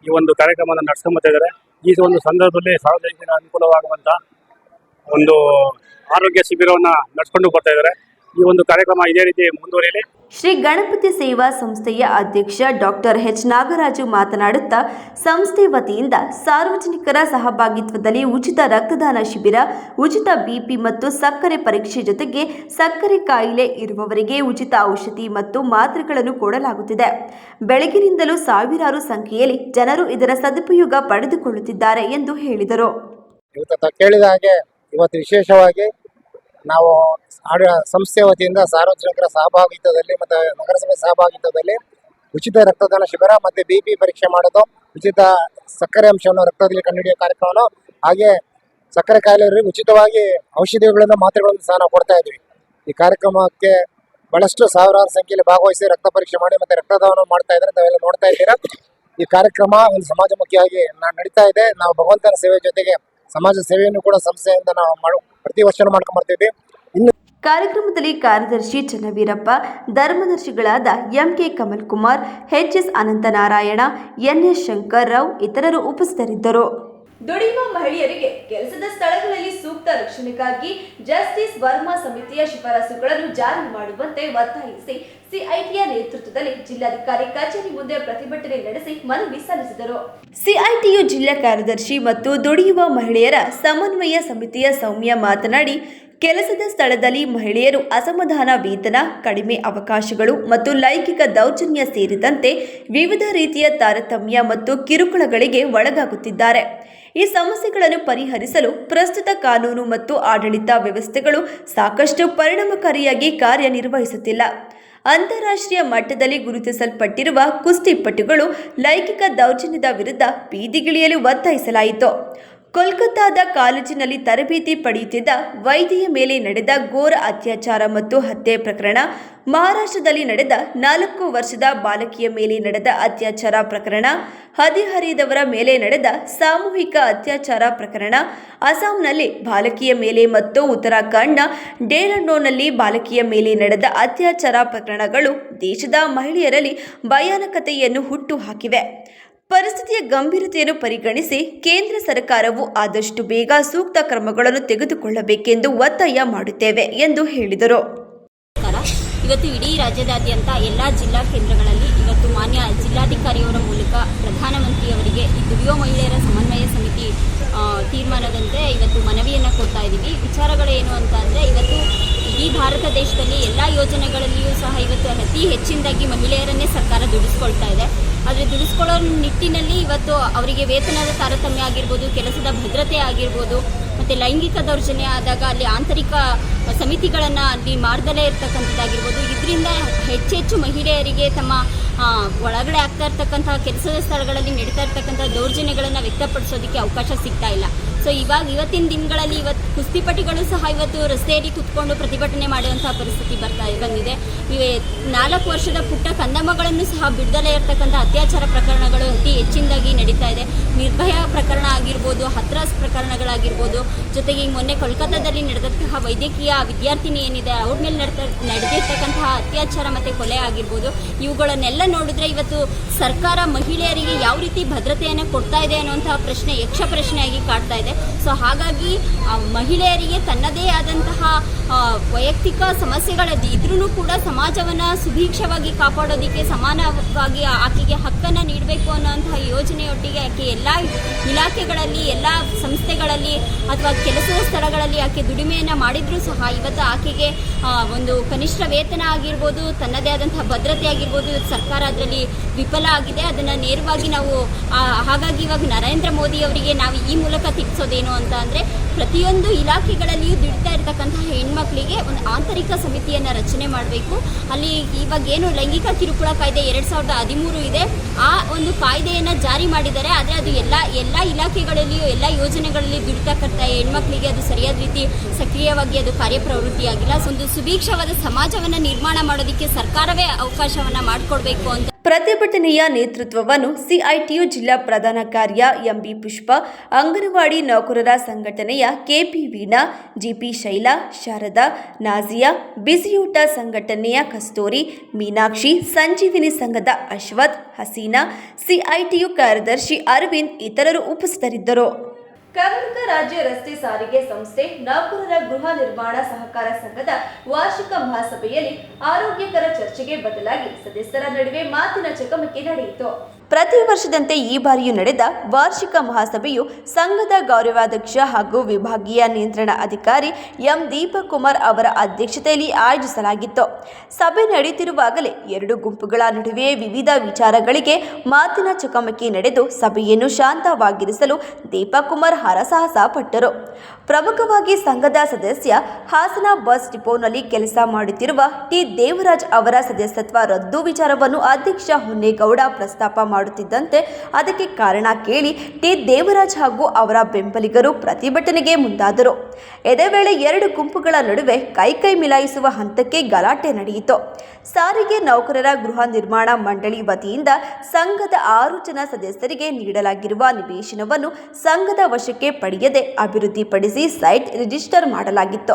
ಈ ಒಂದು ಕಾರ್ಯಕ್ರಮವನ್ನು ನಡೆಸ್ಕೊಂಡ್ಬರ್ತಾ ಇದ್ದಾರೆ. ಈ ಒಂದು ಸಂದರ್ಭದಲ್ಲಿ ಸಾರ್ವಜನಿಕರ ಅನುಕೂಲವಾಗುವಂಥ ಒಂದು ಆರೋಗ್ಯ ಶಿಬಿರವನ್ನು ನಡೆಸ್ಕೊಂಡು ಬರ್ತಾ ಇದ್ದಾರೆ. ಈ ಒಂದು ಕಾರ್ಯಕ್ರಮ ಇದೇ ರೀತಿ ಮುಂದುವರಿಯಲಿ. ಶ್ರೀ ಗಣಪತಿ ಸೇವಾ ಸಂಸ್ಥೆಯ ಅಧ್ಯಕ್ಷ ಡಾಕ್ಟರ್ ಎಚ್ ನಾಗರಾಜು ಮಾತನಾಡುತ್ತಾ, ಸಂಸ್ಥೆ ವತಿಯಿಂದ ಸಾರ್ವಜನಿಕರ ಸಹಭಾಗಿತ್ವದಲ್ಲಿ ಉಚಿತ ರಕ್ತದಾನ ಶಿಬಿರ, ಉಚಿತ ಬಿಪಿ ಮತ್ತು ಸಕ್ಕರೆ ಪರೀಕ್ಷೆ ಜೊತೆಗೆ ಸಕ್ಕರೆ ಕಾಯಿಲೆ ಇರುವವರಿಗೆ ಉಚಿತ ಔಷಧಿ ಮತ್ತು ಮಾತ್ರೆಗಳನ್ನು ಕೊಡಲಾಗುತ್ತಿದೆ. ಬೆಳಗಿನಿಂದಲೂ ಸಾವಿರಾರು ಸಂಖ್ಯೆಯಲ್ಲಿ ಜನರು ಇದರ ಸದುಪಯೋಗ ಪಡೆದುಕೊಳ್ಳುತ್ತಿದ್ದಾರೆ ಎಂದು ಹೇಳಿದರು. ಕೇಳಿದ ಹಾಗೆ ಇವತ್ತು ವಿಶೇಷವಾಗಿ ನಾವು ಸಂಸ್ಥೆ ವತಿಯಿಂದ ಸಾರ್ವಜನಿಕರ ಸಹಭಾಗಿತ್ವದಲ್ಲಿ ಮತ್ತು ನಗರಸಭೆ ಸಹಭಾಗಿತ್ವದಲ್ಲಿ ಉಚಿತ ರಕ್ತದಾನ ಶಿಬಿರ ಮತ್ತು ಬಿಪಿ ಪರೀಕ್ಷೆ ಮಾಡೋದು, ಉಚಿತ ಸಕ್ಕರೆ ಅಂಶವನ್ನು ರಕ್ತದಲ್ಲಿ ಕಂಡುಹಿಡಿಯುವ ಕಾರ್ಯಕ್ರಮವನ್ನು, ಹಾಗೆ ಸಕ್ಕರೆ ಕಾಯಿಲೆಯವರಿಗೆ ಉಚಿತವಾಗಿ ಔಷಧಿಗಳನ್ನು ಮಾತ್ರೆಗಳನ್ನು ಸಹ ನಾವು ಕೊಡ್ತಾ ಇದ್ವಿ. ಈ ಕಾರ್ಯಕ್ರಮಕ್ಕೆ ಬಹಳಷ್ಟು ಸಾವಿರಾರು ಸಂಖ್ಯೆಯಲ್ಲಿ ಭಾಗವಹಿಸಿ ರಕ್ತ ಪರೀಕ್ಷೆ ಮಾಡಿ ಮತ್ತು ರಕ್ತದಾನ ಮಾಡ್ತಾ ಇದ್ದಾರೆ. ತಾವೆಲ್ಲ ನೋಡ್ತಾ ಇದ್ದೀರಾ. ಈ ಕಾರ್ಯಕ್ರಮ ಒಂದು ಸಮಾಜಮುಖಿಯಾಗಿ ನಡೀತಾ ಇದೆ. ನಾವು ಭಗವಂತನ ಸೇವೆ ಜೊತೆಗೆ ಸಮಾಜ ಸೇವೆಯನ್ನು ಕೂಡ ಸಂಸ್ಥೆಯಿಂದ ನಾವು ಪ್ರತಿ ವರ್ಷ ಮಾಡ್ಕೊಂಡು ಬರ್ತೀವಿ. ಕಾರ್ಯಕ್ರಮದಲ್ಲಿ ಕಾರ್ಯದರ್ಶಿ ಚನ್ನವೀರಪ್ಪ, ಧರ್ಮದರ್ಶಿಗಳಾದ MK Kamal Kumar, HS Ananthanarayana, NS Shankar Rao ಇತರರು ಉಪಸ್ಥಿತರಿದ್ದರು. ದುಡಿಯುವ ಮಹಿಳೆಯರಿಗೆ ಕೆಲಸದ ಸ್ಥಳಗಳಲ್ಲಿ ಸೂಕ್ತ ರಕ್ಷಣೆಗಾಗಿ ಜಸ್ಟಿಸ್ ವರ್ಮಾ ಸಮಿತಿಯ ಶಿಫಾರಸುಗಳನ್ನು ಜಾರಿ ಮಾಡುವಂತೆ ಒತ್ತಾಯಿಸಿ ಸಿಐಟಿಯ ನೇತೃತ್ವದಲ್ಲಿ ಜಿಲ್ಲಾಧಿಕಾರಿ ಕಚೇರಿ ಮುಂದೆ ಪ್ರತಿಭಟನೆ ನಡೆಸಿ ಮನವಿ ಸಲ್ಲಿಸಿದರು. ಸಿಐಟಿಯು ಜಿಲ್ಲಾ ಕಾರ್ಯದರ್ಶಿ ಮತ್ತು ದುಡಿಯುವ ಮಹಿಳೆಯರ ಸಮನ್ವಯ ಸಮಿತಿಯ ಸೌಮ್ಯ ಮಾತನಾಡಿ, ಕೆಲಸದ ಸ್ಥಳದಲ್ಲಿ ಮಹಿಳೆಯರು ಅಸಮಾಧಾನ ವೇತನ, ಕಡಿಮೆ ಅವಕಾಶಗಳು ಮತ್ತು ಲೈಂಗಿಕ ದೌರ್ಜನ್ಯ ಸೇರಿದಂತೆ ವಿವಿಧ ರೀತಿಯ ತಾರತಮ್ಯ ಮತ್ತು ಕಿರುಕುಳಗಳಿಗೆ ಒಳಗಾಗುತ್ತಿದ್ದಾರೆ. ಈ ಸಮಸ್ಯೆಗಳನ್ನು ಪರಿಹರಿಸಲು ಪ್ರಸ್ತುತ ಕಾನೂನು ಮತ್ತು ಆಡಳಿತ ವ್ಯವಸ್ಥೆಗಳು ಸಾಕಷ್ಟು ಪರಿಣಾಮಕಾರಿಯಾಗಿ ಕಾರ್ಯನಿರ್ವಹಿಸುತ್ತಿಲ್ಲ. ಅಂತಾರಾಷ್ಟ್ರೀಯ ಮಟ್ಟದಲ್ಲಿ ಗುರುತಿಸಲ್ಪಟ್ಟಿರುವ ಕುಸ್ತಿಪಟುಗಳು ಲೈಂಗಿಕ ದೌರ್ಜನ್ಯದ ವಿರುದ್ಧ ಬೀದಿಗಿಳಿಯಲು ಒತ್ತಾಯಿಸಲಾಯಿತು. ಕೋಲ್ಕತ್ತಾದ ಕಾಲೇಜಿನಲ್ಲಿ ತರಬೇತಿ ಪಡೆಯುತ್ತಿದ್ದ ವೈದ್ಯೆಯ ಮೇಲೆ ನಡೆದ ಘೋರ ಅತ್ಯಾಚಾರ ಮತ್ತು ಹತ್ಯೆ ಪ್ರಕರಣ, ಮಹಾರಾಷ್ಟ್ರದಲ್ಲಿ ನಡೆದ 4 ವರ್ಷದ ಬಾಲಕಿಯ ಮೇಲೆ ನಡೆದ ಅತ್ಯಾಚಾರ ಪ್ರಕರಣ, ಹದಿಹರೆಯದವರ ಮೇಲೆ ನಡೆದ ಸಾಮೂಹಿಕ ಅತ್ಯಾಚಾರ ಪ್ರಕರಣ, ಅಸ್ಸಾಂನಲ್ಲಿ ಬಾಲಕಿಯ ಮೇಲೆ ಮತ್ತು ಉತ್ತರಾಖಂಡ್ನ ಡೆಹ್ರಾಡೂನ್ನಲ್ಲಿ ಬಾಲಕಿಯ ಮೇಲೆ ನಡೆದ ಅತ್ಯಾಚಾರ ಪ್ರಕರಣಗಳು ದೇಶದ ಮಹಿಳೆಯರಲ್ಲಿ ಭಯಾನಕತೆಯನ್ನು ಹುಟ್ಟುಹಾಕಿವೆ. ಪರಿಸ್ಥಿತಿಯ ಗಂಭೀರತೆಯನ್ನು ಪರಿಗಣಿಸಿ ಕೇಂದ್ರ ಸರ್ಕಾರವು ಆದಷ್ಟು ಬೇಗ ಸೂಕ್ತ ಕ್ರಮಗಳನ್ನು ತೆಗೆದುಕೊಳ್ಳಬೇಕೆಂದು ಒತ್ತಾಯ ಮಾಡುತ್ತೇವೆ ಎಂದು ಹೇಳಿದರು. ಇವತ್ತು ಇಡೀ ರಾಜ್ಯದಾದ್ಯಂತ ಎಲ್ಲ ಜಿಲ್ಲಾ ಕೇಂದ್ರಗಳಲ್ಲಿ ಇವತ್ತು ಮಾನ್ಯ ಜಿಲ್ಲಾಧಿಕಾರಿಯವರ ಮೂಲಕ ಪ್ರಧಾನಮಂತ್ರಿಯವರಿಗೆ ಈ ದುಡಿಯುವ ಮಹಿಳೆಯರ ಸಮನ್ವಯ ಸಮಿತಿ ತೀರ್ಮಾನದಂತೆ ಇವತ್ತು ಮನವಿಯನ್ನು ಕೊಡ್ತಾ ಇದ್ದೀವಿ. ವಿಚಾರಗಳೇನು ಅಂತ ಅಂದರೆ, ಇವತ್ತು ಇಡೀ ಭಾರತ ದೇಶದಲ್ಲಿ ಎಲ್ಲ ಯೋಜನೆಗಳಲ್ಲಿಯೂ ಸಹ ಇವತ್ತು ಅತಿ ಹೆಚ್ಚಿನದಾಗಿ ಮಹಿಳೆಯರನ್ನೇ ಸರ್ಕಾರ ದುಡಿಸ್ಕೊಳ್ತಾ ಇದೆ. ಆದರೆ ದುಡಿಸ್ಕೊಳ್ಳೋ ನಿಟ್ಟಿನಲ್ಲಿ ಇವತ್ತು ಅವರಿಗೆ ವೇತನದ ತಾರತಮ್ಯ ಆಗಿರ್ಬೋದು, ಕೆಲಸದ ಭದ್ರತೆ ಆಗಿರ್ಬೋದು, ಮತ್ತು ಲೈಂಗಿಕ ದೌರ್ಜನ್ಯ ಆದಾಗ ಅಲ್ಲಿ ಆಂತರಿಕ ಸಮಿತಿಗಳನ್ನು ಅಲ್ಲಿ ಮಾಡ್ದಲೇ ಇರ್ತಕ್ಕಂಥದ್ದಾಗಿರ್ಬೋದು, ಇದರಿಂದ ಹೆಚ್ಚೆಚ್ಚು ಮಹಿಳೆಯರಿಗೆ ತಮ್ಮ ಒಳಗಡೆ ಆಗ್ತಾ ಇರ್ತಕ್ಕಂಥ ಕೆಲಸದ ಸ್ಥಳಗಳಲ್ಲಿ ನಡೀತಾ ಇರ್ತಕ್ಕಂಥ ದೌರ್ಜನ್ಯಗಳನ್ನು ವ್ಯಕ್ತಪಡಿಸೋದಕ್ಕೆ ಅವಕಾಶ ಸಿಗ್ತಾ ಇಲ್ಲ. ಸೊ ಇವತ್ತಿನ ದಿನಗಳಲ್ಲಿ ಕುಸ್ತಿಪಟುಗಳು ಸಹ ಇವತ್ತು ರಸ್ತೆಯಲ್ಲಿ ಕುತ್ಕೊಂಡು ಪ್ರತಿಭಟನೆ ಮಾಡುವಂತಹ ಪರಿಸ್ಥಿತಿ ಬಂದಿದೆ. 4 ವರ್ಷದ ಪುಟ್ಟ ಕಂದಮ್ಮಗಳನ್ನು ಸಹ ಬಿಡದಲೇ ಇರತಕ್ಕಂಥ ಅತ್ಯಾಚಾರ ಪ್ರಕರಣಗಳು ಅತಿ ಹೆಚ್ಚಿನದಾಗಿ ನಡೀತಾ ಇದೆ. ನಿರ್ಭಯ ಪ್ರಕರಣ ಆಗಿರ್ಬೋದು, ಹತ್ರಾಸ್ ಪ್ರಕರಣಗಳಾಗಿರ್ಬೋದು, ಜೊತೆಗೆ ಈಗ ಮೊನ್ನೆ ಕೋಲ್ಕತ್ತಾದಲ್ಲಿ ನಡೆದಂತಹ ವೈದ್ಯಕೀಯ ವಿದ್ಯಾರ್ಥಿನಿ ಏನಿದೆ ಅವ್ರ ಮೇಲೆ ನಡೆದಿರ್ತಕ್ಕಂತಹ ಅತ್ಯಾಚಾರ ಮತ್ತು ಕೊಲೆ ಆಗಿರ್ಬೋದು, ಇವುಗಳನ್ನೆಲ್ಲ ನೋಡಿದ್ರೆ ಇವತ್ತು ಸರ್ಕಾರ ಮಹಿಳೆಯರಿಗೆ ಯಾವ ರೀತಿ ಭದ್ರತೆಯನ್ನು ಕೊಡ್ತಾ ಇದೆ ಅನ್ನುವಂತಹ ಪ್ರಶ್ನೆ ಯಕ್ಷ ಪ್ರಶ್ನೆಯಾಗಿ ಕಾಡ್ತಾ ಇದೆ. ಸೊ ಹಾಗಾಗಿ ಮಹಿಳೆಯರಿಗೆ ತನ್ನದೇ ಆದಂತಹ ವೈಯಕ್ತಿಕ ಸಮಸ್ಯೆಗಳಿದ್ರೂ ಕೂಡ ಸಮಾಜವನ್ನು ಸುಭೀಕ್ಷವಾಗಿ ಕಾಪಾಡೋದಕ್ಕೆ ಸಮಾನವಾಗಿ ಆಕೆಗೆ ಹಕ್ಕನ್ನು ನೀಡಬೇಕು ಅನ್ನೋಂತಹ ಯೋಜನೆಯೊಟ್ಟಿಗೆ ಆಕೆ ಎಲ್ಲ ಇಲಾಖೆಗಳಲ್ಲಿ, ಎಲ್ಲ ಸಂಸ್ಥೆಗಳಲ್ಲಿ ಅಥವಾ ಕೆಲಸದ ಸ್ಥಳಗಳಲ್ಲಿ ಆಕೆ ದುಡಿಮೆಯನ್ನು ಮಾಡಿದರೂ ಸಹ ಇವತ್ತು ಆಕೆಗೆ ಒಂದು ಕನಿಷ್ಠ ವೇತನ ಆಗಿರ್ಬೋದು, ತನ್ನದೇ ಆದಂತಹ ಭದ್ರತೆ ಆಗಿರ್ಬೋದು, ಸರ್ಕಾರ ಅದರಲ್ಲಿ ವಿಫಲ ಆಗಿದೆ. ಅದನ್ನು ನೇರವಾಗಿ ನಾವು ಹಾಗಾಗಿ ಇವಾಗ ನರೇಂದ್ರ ಮೋದಿ ಅವರಿಗೆ ನಾವು ಈ ಮೂಲಕ ತಿಳಿಸೋದೇನು ಅಂತ ಅಂದರೆ, ಪ್ರತಿಯೊಂದು ಇಲಾಖೆಗಳಲ್ಲಿಯೂ ದುಡಿತಾ ಇರತಕ್ಕಂತಹ ಹೆಣ್ಮಕ್ಳಿಗೆ ಒಂದು ಆಂತರಿಕ ಸಮಿತಿಯನ್ನು ರಚನೆ ಮಾಡಬೇಕು. ಅಲ್ಲಿ ಇವಾಗ ಏನು ಲೈಂಗಿಕ ಕಿರುಕುಳ ಕಾಯ್ದೆ 2013 ಇದೆ, ಆ ಒಂದು ಕಾಯ್ದೆಯನ್ನು ಜಾರಿ ಮಾಡಿದ್ದಾರೆ. ಆದರೆ ಅದು ಎಲ್ಲ ಇಲಾಖೆಗಳಲ್ಲಿಯೂ ಎಲ್ಲ ಯೋಜನೆಗಳಲ್ಲಿ ದುಡಿತಕ್ಕಂಥ ಹೆಣ್ಮಕ್ಳಿಗೆ ಅದು ಸರಿಯಾದ ರೀತಿ ಸಕ್ರಿಯವಾಗಿ ಅದು ಕಾರ್ಯಪ್ರವೃತ್ತಿಯಾಗಿಲ್ಲ. ಒಂದು ಸುಭೀಕ್ಷವಾದ ಸಮಾಜವನ್ನು ನಿರ್ಮಾಣ ಮಾಡೋದಕ್ಕೆ ಸರ್ಕಾರವೇ ಅವಕಾಶವನ್ನು ಮಾಡಿಕೊಡ್ಬೇಕು ಅಂತ. ಪ್ರತಿಭಟನೆಯ ನೇತೃತ್ವವನ್ನು ಸಿಐಟಿಯು ಜಿಲ್ಲಾ ಪ್ರಧಾನ ಕಾರ್ಯ ಎಂಬಿ ಪುಷ್ಪ, ಅಂಗನವಾಡಿ ನೌಕರರ ಸಂಘಟನೆಯ ಕೆಪಿ ವೀಣಾ, ಜಿಪಿ ಶೈಲಾ, ಶಾರದಾ, ನಾಜಿಯಾ, ಬಿಸಿಯೂಟ ಸಂಘಟನೆಯ ಕಸ್ತೂರಿ, ಮೀನಾಕ್ಷಿ, ಸಂಜೀವಿನಿ ಸಂಘದ ಅಶ್ವಥ್, ಹಸೀನಾ, ಸಿಐಟಿಯು ಕಾರ್ಯದರ್ಶಿ ಅರವಿಂದ್ ಇತರರು ಉಪಸ್ಥಿತರಿದ್ದರು. ಕರ್ನಾಟಕ ರಾಜ್ಯ ರಸ್ತೆ ಸಾರಿಗೆ ಸಂಸ್ಥೆ ನೌಕರರ ಗೃಹ ನಿರ್ಮಾಣ ಸಹಕಾರ ಸಂಘದ ವಾರ್ಷಿಕ ಮಹಾಸಭೆಯಲ್ಲಿ ಆರೋಗ್ಯಕರ ಚರ್ಚೆಗೆ ಬದಲಾಗಿ ಸದಸ್ಯರ ನಡುವೆ ಮಾತಿನ ಚಕಮಕಿ ನಡೆಯಿತು. ಪ್ರತಿ ವರ್ಷದಂತೆ ಈ ಬಾರಿಯೂ ನಡೆದ ವಾರ್ಷಿಕ ಮಹಾಸಭೆಯು ಸಂಘದ ಗೌರವಾಧ್ಯಕ್ಷ ಹಾಗೂ ವಿಭಾಗೀಯ ನಿಯಂತ್ರಣ ಅಧಿಕಾರಿ ಎಂ ದೀಪಕ್ ಕುಮಾರ್ ಅವರ ಅಧ್ಯಕ್ಷತೆಯಲ್ಲಿ ಆಯೋಜಿಸಲಾಗಿತ್ತು. ಸಭೆ ನಡೆಯುತ್ತಿರುವಾಗಲೇ 2 ಗುಂಪುಗಳ ನಡುವೆ ವಿವಿಧ ವಿಚಾರಗಳಿಗೆ ಮಾತಿನ ಚಕಮಕಿ ನಡೆದು ಸಭೆಯನ್ನು ಶಾಂತವಾಗಿರಿಸಲು ದೀಪಕ್ ಕುಮಾರ್ ಹರಸಾಹಸ ಪಟ್ಟರು. ಪ್ರಮುಖವಾಗಿ ಸಂಘದ ಸದಸ್ಯ ಹಾಸನ ಬಸ್ ಡಿಪೋನಲ್ಲಿ ಕೆಲಸ ಮಾಡುತ್ತಿರುವ ಟಿ ದೇವರಾಜ್ ಅವರ ಸದಸ್ಯತ್ವ ರದ್ದು ವಿಚಾರವನ್ನು ಅಧ್ಯಕ್ಷ ಹೊನ್ನೇಗೌಡ ಪ್ರಸ್ತಾಪ ಮಾಡುತ್ತಿದ್ದಂತೆ ಅದಕ್ಕೆ ಕಾರಣ ಕೇಳಿ ಟಿ ದೇವರಾಜ್ ಹಾಗೂ ಅವರ ಬೆಂಬಲಿಗರು ಪ್ರತಿಭಟನೆಗೆ ಮುಂದಾದರು. ಇದೇ ವೇಳೆ 2 ಗುಂಪುಗಳ ನಡುವೆ ಕೈ ಮಿಲಾಯಿಸುವ ಹಂತಕ್ಕೆ ಗಲಾಟೆ ನಡೆಯಿತು. ಸಾರಿಗೆ ನೌಕರರ ಗೃಹ ನಿರ್ಮಾಣ ಮಂಡಳಿ ವತಿಯಿಂದ ಸಂಘದ 6 ಜನ ಸದಸ್ಯರಿಗೆ ನೀಡಲಾಗಿರುವ ನಿವೇಶನವನ್ನು ಸಂಘದ ವಶಕ್ಕೆ ಪಡೆಯದೆ ಅಭಿವೃದ್ಧಿಪಡಿಸಿ ಸೈಟ್ ರಿಜಿಸ್ಟರ್ ಮಾಡಲಾಗಿತ್ತು.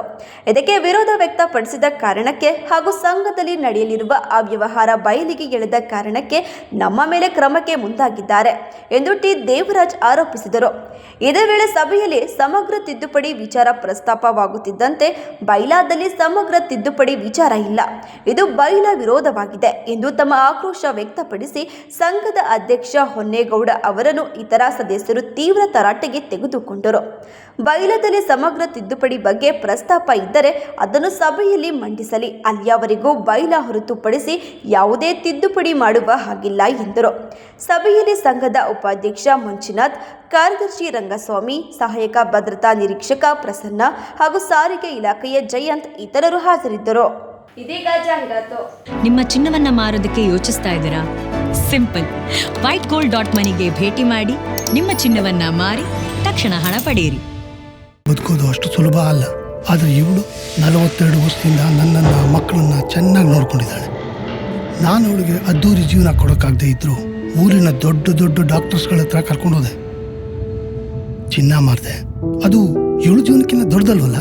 ಇದಕ್ಕೆ ವಿರೋಧ ವ್ಯಕ್ತಪಡಿಸಿದ ಕಾರಣಕ್ಕೆ ಹಾಗೂ ಸಂಘದಲ್ಲಿ ನಡೆಯಲಿರುವ ಅವ್ಯವಹಾರ ಬಯಲಿಗೆ ಎಳೆದ ಕಾರಣಕ್ಕೆ ನಮ್ಮ ಮೇಲೆ ಕ್ರಮಕ್ಕೆ ಮುಂದಾಗಿದ್ದಾರೆ ಎಂದು ಟಿ ದೇವರಾಜ್ ಆರೋಪಿಸಿದರು. ಇದೇ ವೇಳೆ ಸಭೆಯಲ್ಲಿ ಸಮಗ್ರ ತಿದ್ದುಪಡಿ ವಿಚಾರ ಪ್ರಸ್ತಾಪವಾಗುತ್ತಿದ್ದಂತೆ ಬೈಲಾದಲ್ಲಿ ಸಮಗ್ರ ತಿದ್ದುಪಡಿ ವಿಚಾರ ಇಲ್ಲ, ಇದು ಬೈಲಾ ವಿರೋಧವಾಗಿದೆ ಎಂದು ತಮ್ಮ ಆಕ್ರೋಶ ವ್ಯಕ್ತಪಡಿಸಿ ಸಂಘದ ಅಧ್ಯಕ್ಷ ಹೊನ್ನೇಗೌಡ ಅವರನ್ನು ಇತರ ಸದಸ್ಯರು ತೀವ್ರ ತರಾಟೆಗೆ ತೆಗೆದುಕೊಂಡರು. ಬೈಲಾದಲ್ಲಿ ಸಮಗ್ರ ತಿದ್ದುಪಡಿ ಬಗ್ಗೆ ಪ್ರಸ್ತಾಪ ಇದ್ದರೆ ಅದನ್ನು ಸಭೆಯಲ್ಲಿ ಮಂಡಿಸಲಿ, ಅಲ್ಲಿಯವರೆಗೂ ಬೈಲಾ ಹೊರತುಪಡಿಸಿ ಯಾವುದೇ ತಿದ್ದುಪಡಿ ಮಾಡುವ ಹಾಗಿಲ್ಲ ಎಂದರು. ಸಭೆಯಲ್ಲಿ ಸಂಘದ ಉಪಾಧ್ಯಕ್ಷ ಮಂಜುನಾಥ್, ಕಾರ್ಯದರ್ಶಿ ರಂಗಸ್ವಾಮಿ, ಸಹಾಯಕ ಭದ್ರತಾ ನಿರೀಕ್ಷಕ ಪ್ರಸನ್ನ ಹಾಗೂ ಸಾರಿಗೆ ಇಲಾಖೆಯ ಜಯಂತ್ ಇತರರು ಹಾಜರಿದ್ದರು. ಇದೀಗ ಜಾಹೀರಾತು. ನಿಮ್ಮ ಚಿನ್ನವನ್ನ ಮಾರೋದಕ್ಕೆ ಯೋಚಿಸ್ತಾ ಇದ್ದೀರಾ? ಸಿಂಪಲ್, whitegold.moneyಗೆ ಭೇಟಿ ಮಾಡಿ ನಿಮ್ಮ ಚಿನ್ನವನ್ನ ಮಾರಿ ತಕ್ಷಣ ಹಣ ಪಡೆಯಿರಿ. ಬದುಕೋದು ಅಷ್ಟು ಸುಲಭ ಅಲ್ಲ. ಆದರೆ ಇವಳು 42 ವರ್ಷದಿಂದ ನನ್ನನ್ನ ಮಕ್ಕಳನ್ನ ಚೆನ್ನಾಗಿ ನೋಡ್ಕೊಂಡಿದ್ದಾಳೆ. ನಾನು ಅವಳಿಗೆ ಅದ್ದೂರಿ ಜೀವನ ಕೊಡೋಕ್ಕಾಗದೇ ಇದ್ರು ಊರಿನ ದೊಡ್ಡ ಡಾಕ್ಟರ್ಸ್ಗಳ ಹತ್ರ ಕರ್ಕೊಂಡೋದೆ. ಚಿನ್ನ ಮಾರ್ದೆ, ಅದು ಇವಳು ಜೀವನಕ್ಕಿಂತ ದೊಡ್ಡದಲ್ವಲ್ಲ.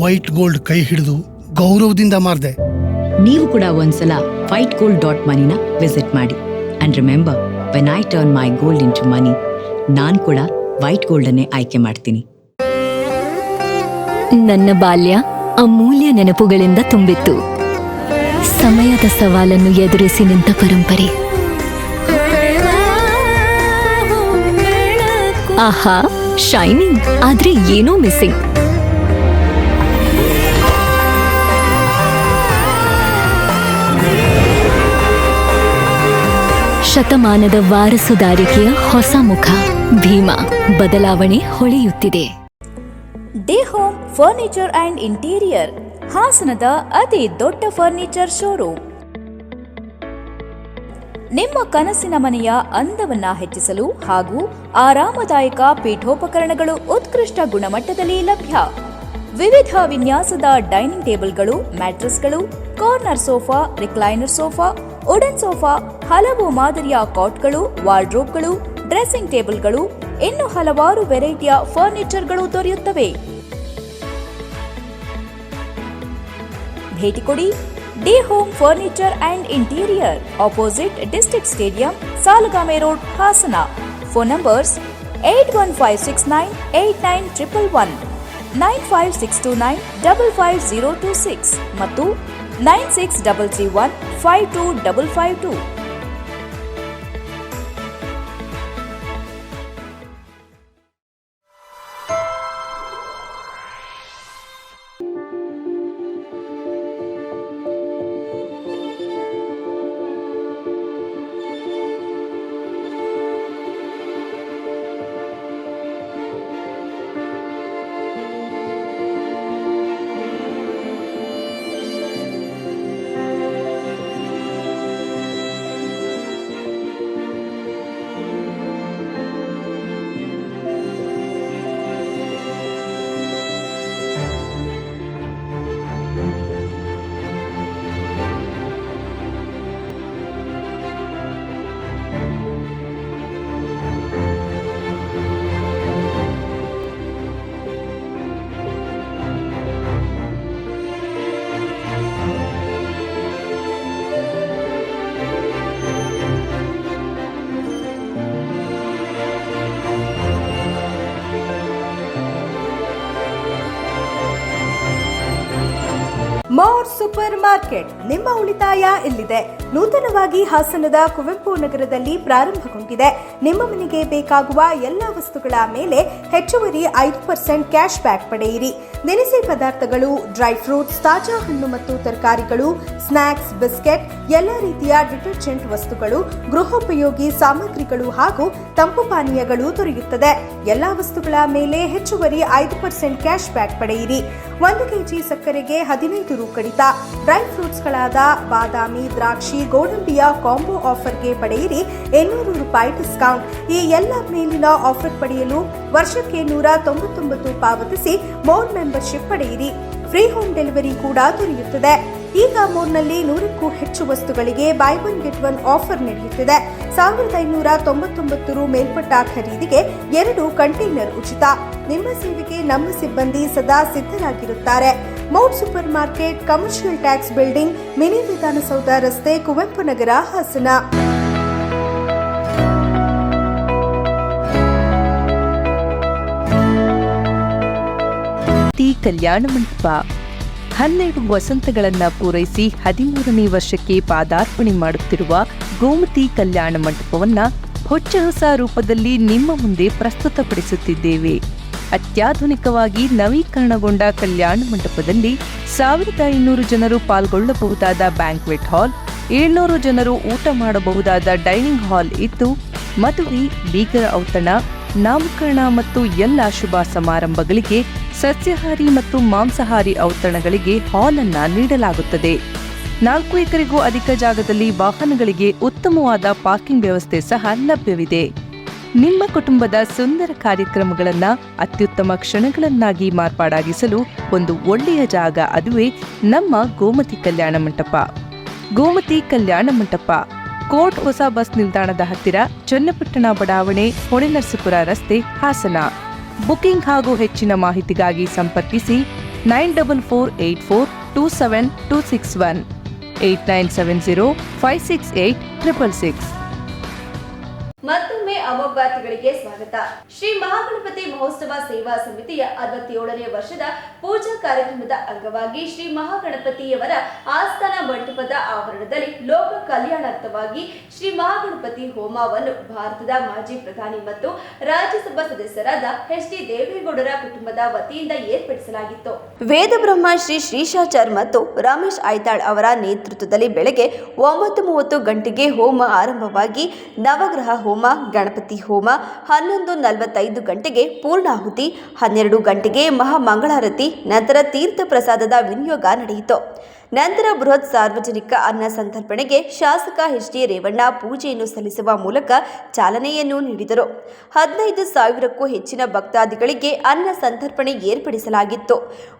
ವೈಟ್ ಗೋಲ್ಡ್ ಕೈ ಹಿಡಿದು ಗೌರವದಿಂದ ಮಾರ್ದೆ. ನೀವು ಕೂಡ ಒಂದ್ಸಲ whitegold.moneyನ ವಿಸಿಟ್ ಮಾಡಿ. And remember, when I turn my gold into money, ನಾನು ಕೂಡ ವೈಟ್ ಗೋಲ್ಡ್ ಅನ್ನೇ ಆಯ್ಕೆ ಮಾಡ್ತೀನಿ. ನನ್ನ ಬಾಲ್ಯ ಅಮೂಲ್ಯ ನೆನಪುಗಳಿಂದ ತುಂಬಿತ್ತು. ಸಮಯದ ಸವಾಲನ್ನು ಎದುರಿಸಿ ನಿಂತ ಪರಂಪರೆ. ಆಹಾ, ಶೈನಿಂಗ್ ಆದ್ರೆ ಏನೋ ಮಿಸ್ಸಿಂಗ್. ಶತಮಾನದ ವಾರಸುದಾರಿಕೆಯ ಹೊಸ ಮುಖ ಭೀಮಾ. ಬದಲಾವಣೆ ಹೊಳೆಯುತ್ತಿದೆ. D home furniture and interior, ಹಾಸನದ ಅತಿ ದೊಡ್ಡ ಫರ್ನಿಚರ್ ಶೋರೂಮ್. ನಿಮ್ಮ ಕನಸಿನ ಮನೆಯ ಅಂದವನ್ನ ಹೆಚ್ಚಿಸಲು ಹಾಗೂ ಆರಾಮದಾಯಕ ಪೀಠೋಪಕರಣಗಳು ಉತ್ಕೃಷ್ಟ ಗುಣಮಟ್ಟದಲ್ಲಿ ಲಭ್ಯ. ವಿವಿಧ ವಿನ್ಯಾಸದ ಡೈನಿಂಗ್ ಟೇಬಲ್ಗಳು, ಮ್ಯಾಟ್ರೆಸ್ಗಳು, corner sofa, recliner sofa, wooden sofa, ಹಲವು ಮಾದರಿಯ ಕಾಟ್ಗಳು, ವಾರ್ಡ್ರೋಬ್ಗಳು, ಡ್ರೆಸ್ಸಿಂಗ್ ಟೇಬಲ್ಗಳು, ಇನ್ನು ಹಲವಾರು ವೆರೈಟಿಯ ಫರ್ನಿಚರ್ಗಳು ದೊರೆಯುತ್ತವೆ. ಭೇಟಿ ಕೊಡಿ D home furniture and interior, opposite district stadium, Salagame road, Hassan. Phone numbers 8156989111, 9562955026 ಮತ್ತು 9633152552. ಮೋರ್ ಸೂಪರ್ ಮಾರ್ಕೆಟ್, ನಿಮ್ಮ ಉಳಿತಾಯ ಇಲ್ಲಿದೆ. ನೂತನವಾಗಿ ಹಾಸನದ ಕುವೆಂಪು ನಗರದಲ್ಲಿ ಪ್ರಾರಂಭಗೊಂಡಿದೆ. ನಿಮ್ಮ ಮನೆಗೆ ಬೇಕಾಗುವ ಎಲ್ಲ ವಸ್ತುಗಳ ಮೇಲೆ ಹೆಚ್ಚುವರಿ 5% ಕ್ಯಾಶ್ ಬ್ಯಾಕ್ ಪಡೆಯಿರಿ. ದಿನಸಿ ಪದಾರ್ಥಗಳು, ಡ್ರೈ ಫ್ರೂಟ್ಸ್, ತಾಜಾ ಹಣ್ಣು ಮತ್ತು ತರಕಾರಿಗಳು, ಸ್ನಾಕ್ಸ್, ಬಿಸ್ಕೆಟ್, ಎಲ್ಲ ರೀತಿಯ ಡಿಟರ್ಜೆಂಟ್ ವಸ್ತುಗಳು, ಗೃಹೋಪಯೋಗಿ ಸಾಮಗ್ರಿಗಳು ಹಾಗೂ ತಂಪು ಪಾನೀಯಗಳು ದೊರೆಯುತ್ತದೆ. ಎಲ್ಲ ವಸ್ತುಗಳ ಮೇಲೆ ಹೆಚ್ಚುವರಿ 5% ಕ್ಯಾಶ್ ಬ್ಯಾಕ್ ಪಡೆಯಿರಿ. 1 ಕೆಜಿ ಸಕ್ಕರೆಗೆ 15 ರು ಕಡಿತ. ಡ್ರೈ ಫ್ರೂಟ್ಸ್ಗಳಾದ ಬಾದಾಮಿ, ದ್ರಾಕ್ಷಿ, ಗೋಡಂಬಿಯ ಕಾಂಬೋ ಆಫರ್ಗೆ ಪಡೆಯಿರಿ 800 ರೂಪಾಯಿ ಡಿಸ್ಕೌಂಟ್. ಈ ಎಲ್ಲ ಮೇಲಿನ ಆಫರ್ ಪಡೆಯಲು ವರ್ಷಕ್ಕೆ 199 ಪಾವತಿಸಿ ಮೋರ್ ಮೆಂಬರ್ಶಿಪ್ ಪಡೆಯಿರಿ. ಫ್ರೀ ಹೋಮ್ ಡೆಲಿವರಿ ಕೂಡ ದೊರೆಯುತ್ತದೆ. ಈಗ ಮೋರ್ನಲ್ಲಿ 100ಕ್ಕೂ ಹೆಚ್ಚು ವಸ್ತುಗಳಿಗೆ by one get one offer ನಡೆಯುತ್ತಿದೆ. 1599 ರು ಮೇಲ್ಪಟ್ಟ ಖರೀದಿಗೆ 2 ಕಂಟೈನರ್ ಉಚಿತ. ನಿಮ್ಮ ಸೇವೆಗೆ ನಮ್ಮ ಸಿಬ್ಬಂದಿ ಸದಾ ಸಿದ್ಧರಾಗಿರುತ್ತಾರೆ. Mount super market, commercial tax building, mini Vidhana Soudha ರಸ್ತೆ, ಕುವೆಂಪು ನಗರ, ಹಾಸನ. ಕಲ್ಯಾಣ ಮಂಟಪ 12 ವಸಂತಗಳನ್ನ ಪೂರೈಸಿ 13ನೇ ವರ್ಷಕ್ಕೆ ಪಾದಾರ್ಪಣೆ ಮಾಡುತ್ತಿರುವ ಗೋಮತಿ ಕಲ್ಯಾಣ ಮಂಟಪವನ್ನ ಹೊಚ್ಚ ಹೊಸ ರೂಪದಲ್ಲಿ ನಿಮ್ಮ ಮುಂದೆ ಪ್ರಸ್ತುತಪಡಿಸುತ್ತಿದ್ದೇವೆ. ಅತ್ಯಾಧುನಿಕವಾಗಿ ನವೀಕರಣಗೊಂಡ ಕಲ್ಯಾಣ ಮಂಟಪದಲ್ಲಿ 1500 ಜನರು ಪಾಲ್ಗೊಳ್ಳಬಹುದಾದ ಬ್ಯಾಂಕ್ವೆಟ್ ಹಾಲ್, 700 ಜನರು ಊಟ ಮಾಡಬಹುದಾದ ಡೈನಿಂಗ್ ಹಾಲ್ ಇದ್ದು, ಮದುವೆ, ಬೀಗರ ಔತಣ, ನಾಮಕರಣ ಮತ್ತು ಎಲ್ಲ ಶುಭ ಸಮಾರಂಭಗಳಿಗೆ, ಸಸ್ಯಾಹಾರಿ ಮತ್ತು ಮಾಂಸಾಹಾರಿ ಔತಣಗಳಿಗೆ ಹಾಲ್ ಅನ್ನ ನೀಡಲಾಗುತ್ತದೆ. 4 ಎಕರೆಗೂ ಅಧಿಕ ಜಾಗದಲ್ಲಿ ವಾಹನಗಳಿಗೆ ಉತ್ತಮವಾದ ಪಾರ್ಕಿಂಗ್ ವ್ಯವಸ್ಥೆ ಸಹ ಲಭ್ಯವಿದೆ. ನಿಮ್ಮ ಕುಟುಂಬದ ಸುಂದರ ಕಾರ್ಯಕ್ರಮಗಳನ್ನ ಅತ್ಯುತ್ತಮ ಕ್ಷಣಗಳನ್ನಾಗಿ ಮಾರ್ಪಾಡಾಗಿಸಲು ಒಂದು ಒಳ್ಳೆಯ ಜಾಗ, ಅದುವೇ ನಮ್ಮ ಗೋಮತಿ ಕಲ್ಯಾಣ ಮಂಟಪ. ಗೋಮತಿ ಕಲ್ಯಾಣ ಮಂಟಪ, ಕೋರ್ಟ್ ಹೊಸ ಬಸ್ ನಿಲ್ದಾಣದ ಹತ್ತಿರ, ಚನ್ನಪಟ್ಟಣ ಬಡಾವಣೆ, ಹೊಳೆನರಸೀಪುರ ರಸ್ತೆ, ಹಾಸನ. ಬುಕಿಂಗ್ ಹಾಗೂ ಹೆಚ್ಚಿನ ಮಾಹಿತಿಗಾಗಿ ಸಂಪರ್ಕಿಸಿ 9448427261, 8970568666. ಮತ್ತೊಮ್ಮೆ ಅಮೋಘ ವಾರ್ತೆಗಳಿಗೆ ಸ್ವಾಗತ. ಶ್ರೀ ಮಹಾಗಣಪತಿ ಮಹೋತ್ಸವ ಸೇವಾ ಸಮಿತಿಯ 67ನೇ ವರ್ಷದ ಪೂಜಾ ಕಾರ್ಯಕ್ರಮದ ಅಂಗವಾಗಿ ಶ್ರೀ ಮಹಾಗಣಪತಿಯವರ ಆಸ್ಥಾನ ಮಂಟಪದ ಆವರಣದಲ್ಲಿ ಲೋಕ ಕಲ್ಯಾಣಾರ್ಥವಾಗಿ ಶ್ರೀ ಮಹಾಗಣಪತಿ ಹೋಮವನ್ನು ಭಾರತದ ಮಾಜಿ ಪ್ರಧಾನಿ ಮತ್ತು ರಾಜ್ಯಸಭಾ ಸದಸ್ಯರಾದ ಎಚ್ ಡಿ ದೇವೇಗೌಡರ ಕುಟುಂಬದ ವತಿಯಿಂದ ಏರ್ಪಡಿಸಲಾಗಿತ್ತು. ವೇದಬ್ರಹ್ಮ ಶ್ರೀ ಶ್ರೀಶಾಚಾರ್ ಮತ್ತು ರಮೇಶ್ ಐತಾಳ್ ಅವರ ನೇತೃತ್ವದಲ್ಲಿ ಬೆಳಗ್ಗೆ 9:30 ಗಂಟೆಗೆ ಹೋಮ ಆರಂಭವಾಗಿ ನವಗ್ರಹ ಹೋಮ, ಗಣಪತಿ ಹೋಮ, 11:45 ಗಂಟೆಗೆ ಪೂರ್ಣಾಹುತಿ, 12 ಗಂಟೆಗೆ ಮಹಾಮಂಗಳಾರತಿ, ನಂತರ ತೀರ್ಥ ಪ್ರಸಾದದ ವಿನಿಯೋಗ ನಡೆಯಿತು. ನಂತರ ಬೃಹತ್ ಸಾರ್ವಜನಿಕ ಅನ್ನ ಸಂತರ್ಪಣೆಗೆ ಶಾಸಕ ಎಚ್ ಡಿ ರೇವಣ್ಣ ಪೂಜೆಯನ್ನು ಸಲ್ಲಿಸುವ ಮೂಲಕ ಚಾಲನೆಯನ್ನು ನೀಡಿದರು. 15,000ಕ್ಕೂ ಹೆಚ್ಚಿನ ಭಕ್ತಾದಿಗಳಿಗೆ ಅನ್ನ ಸಂತರ್ಪಣೆ ಏರ್ಪಡಿಸಲಾಗಿತ್ತು.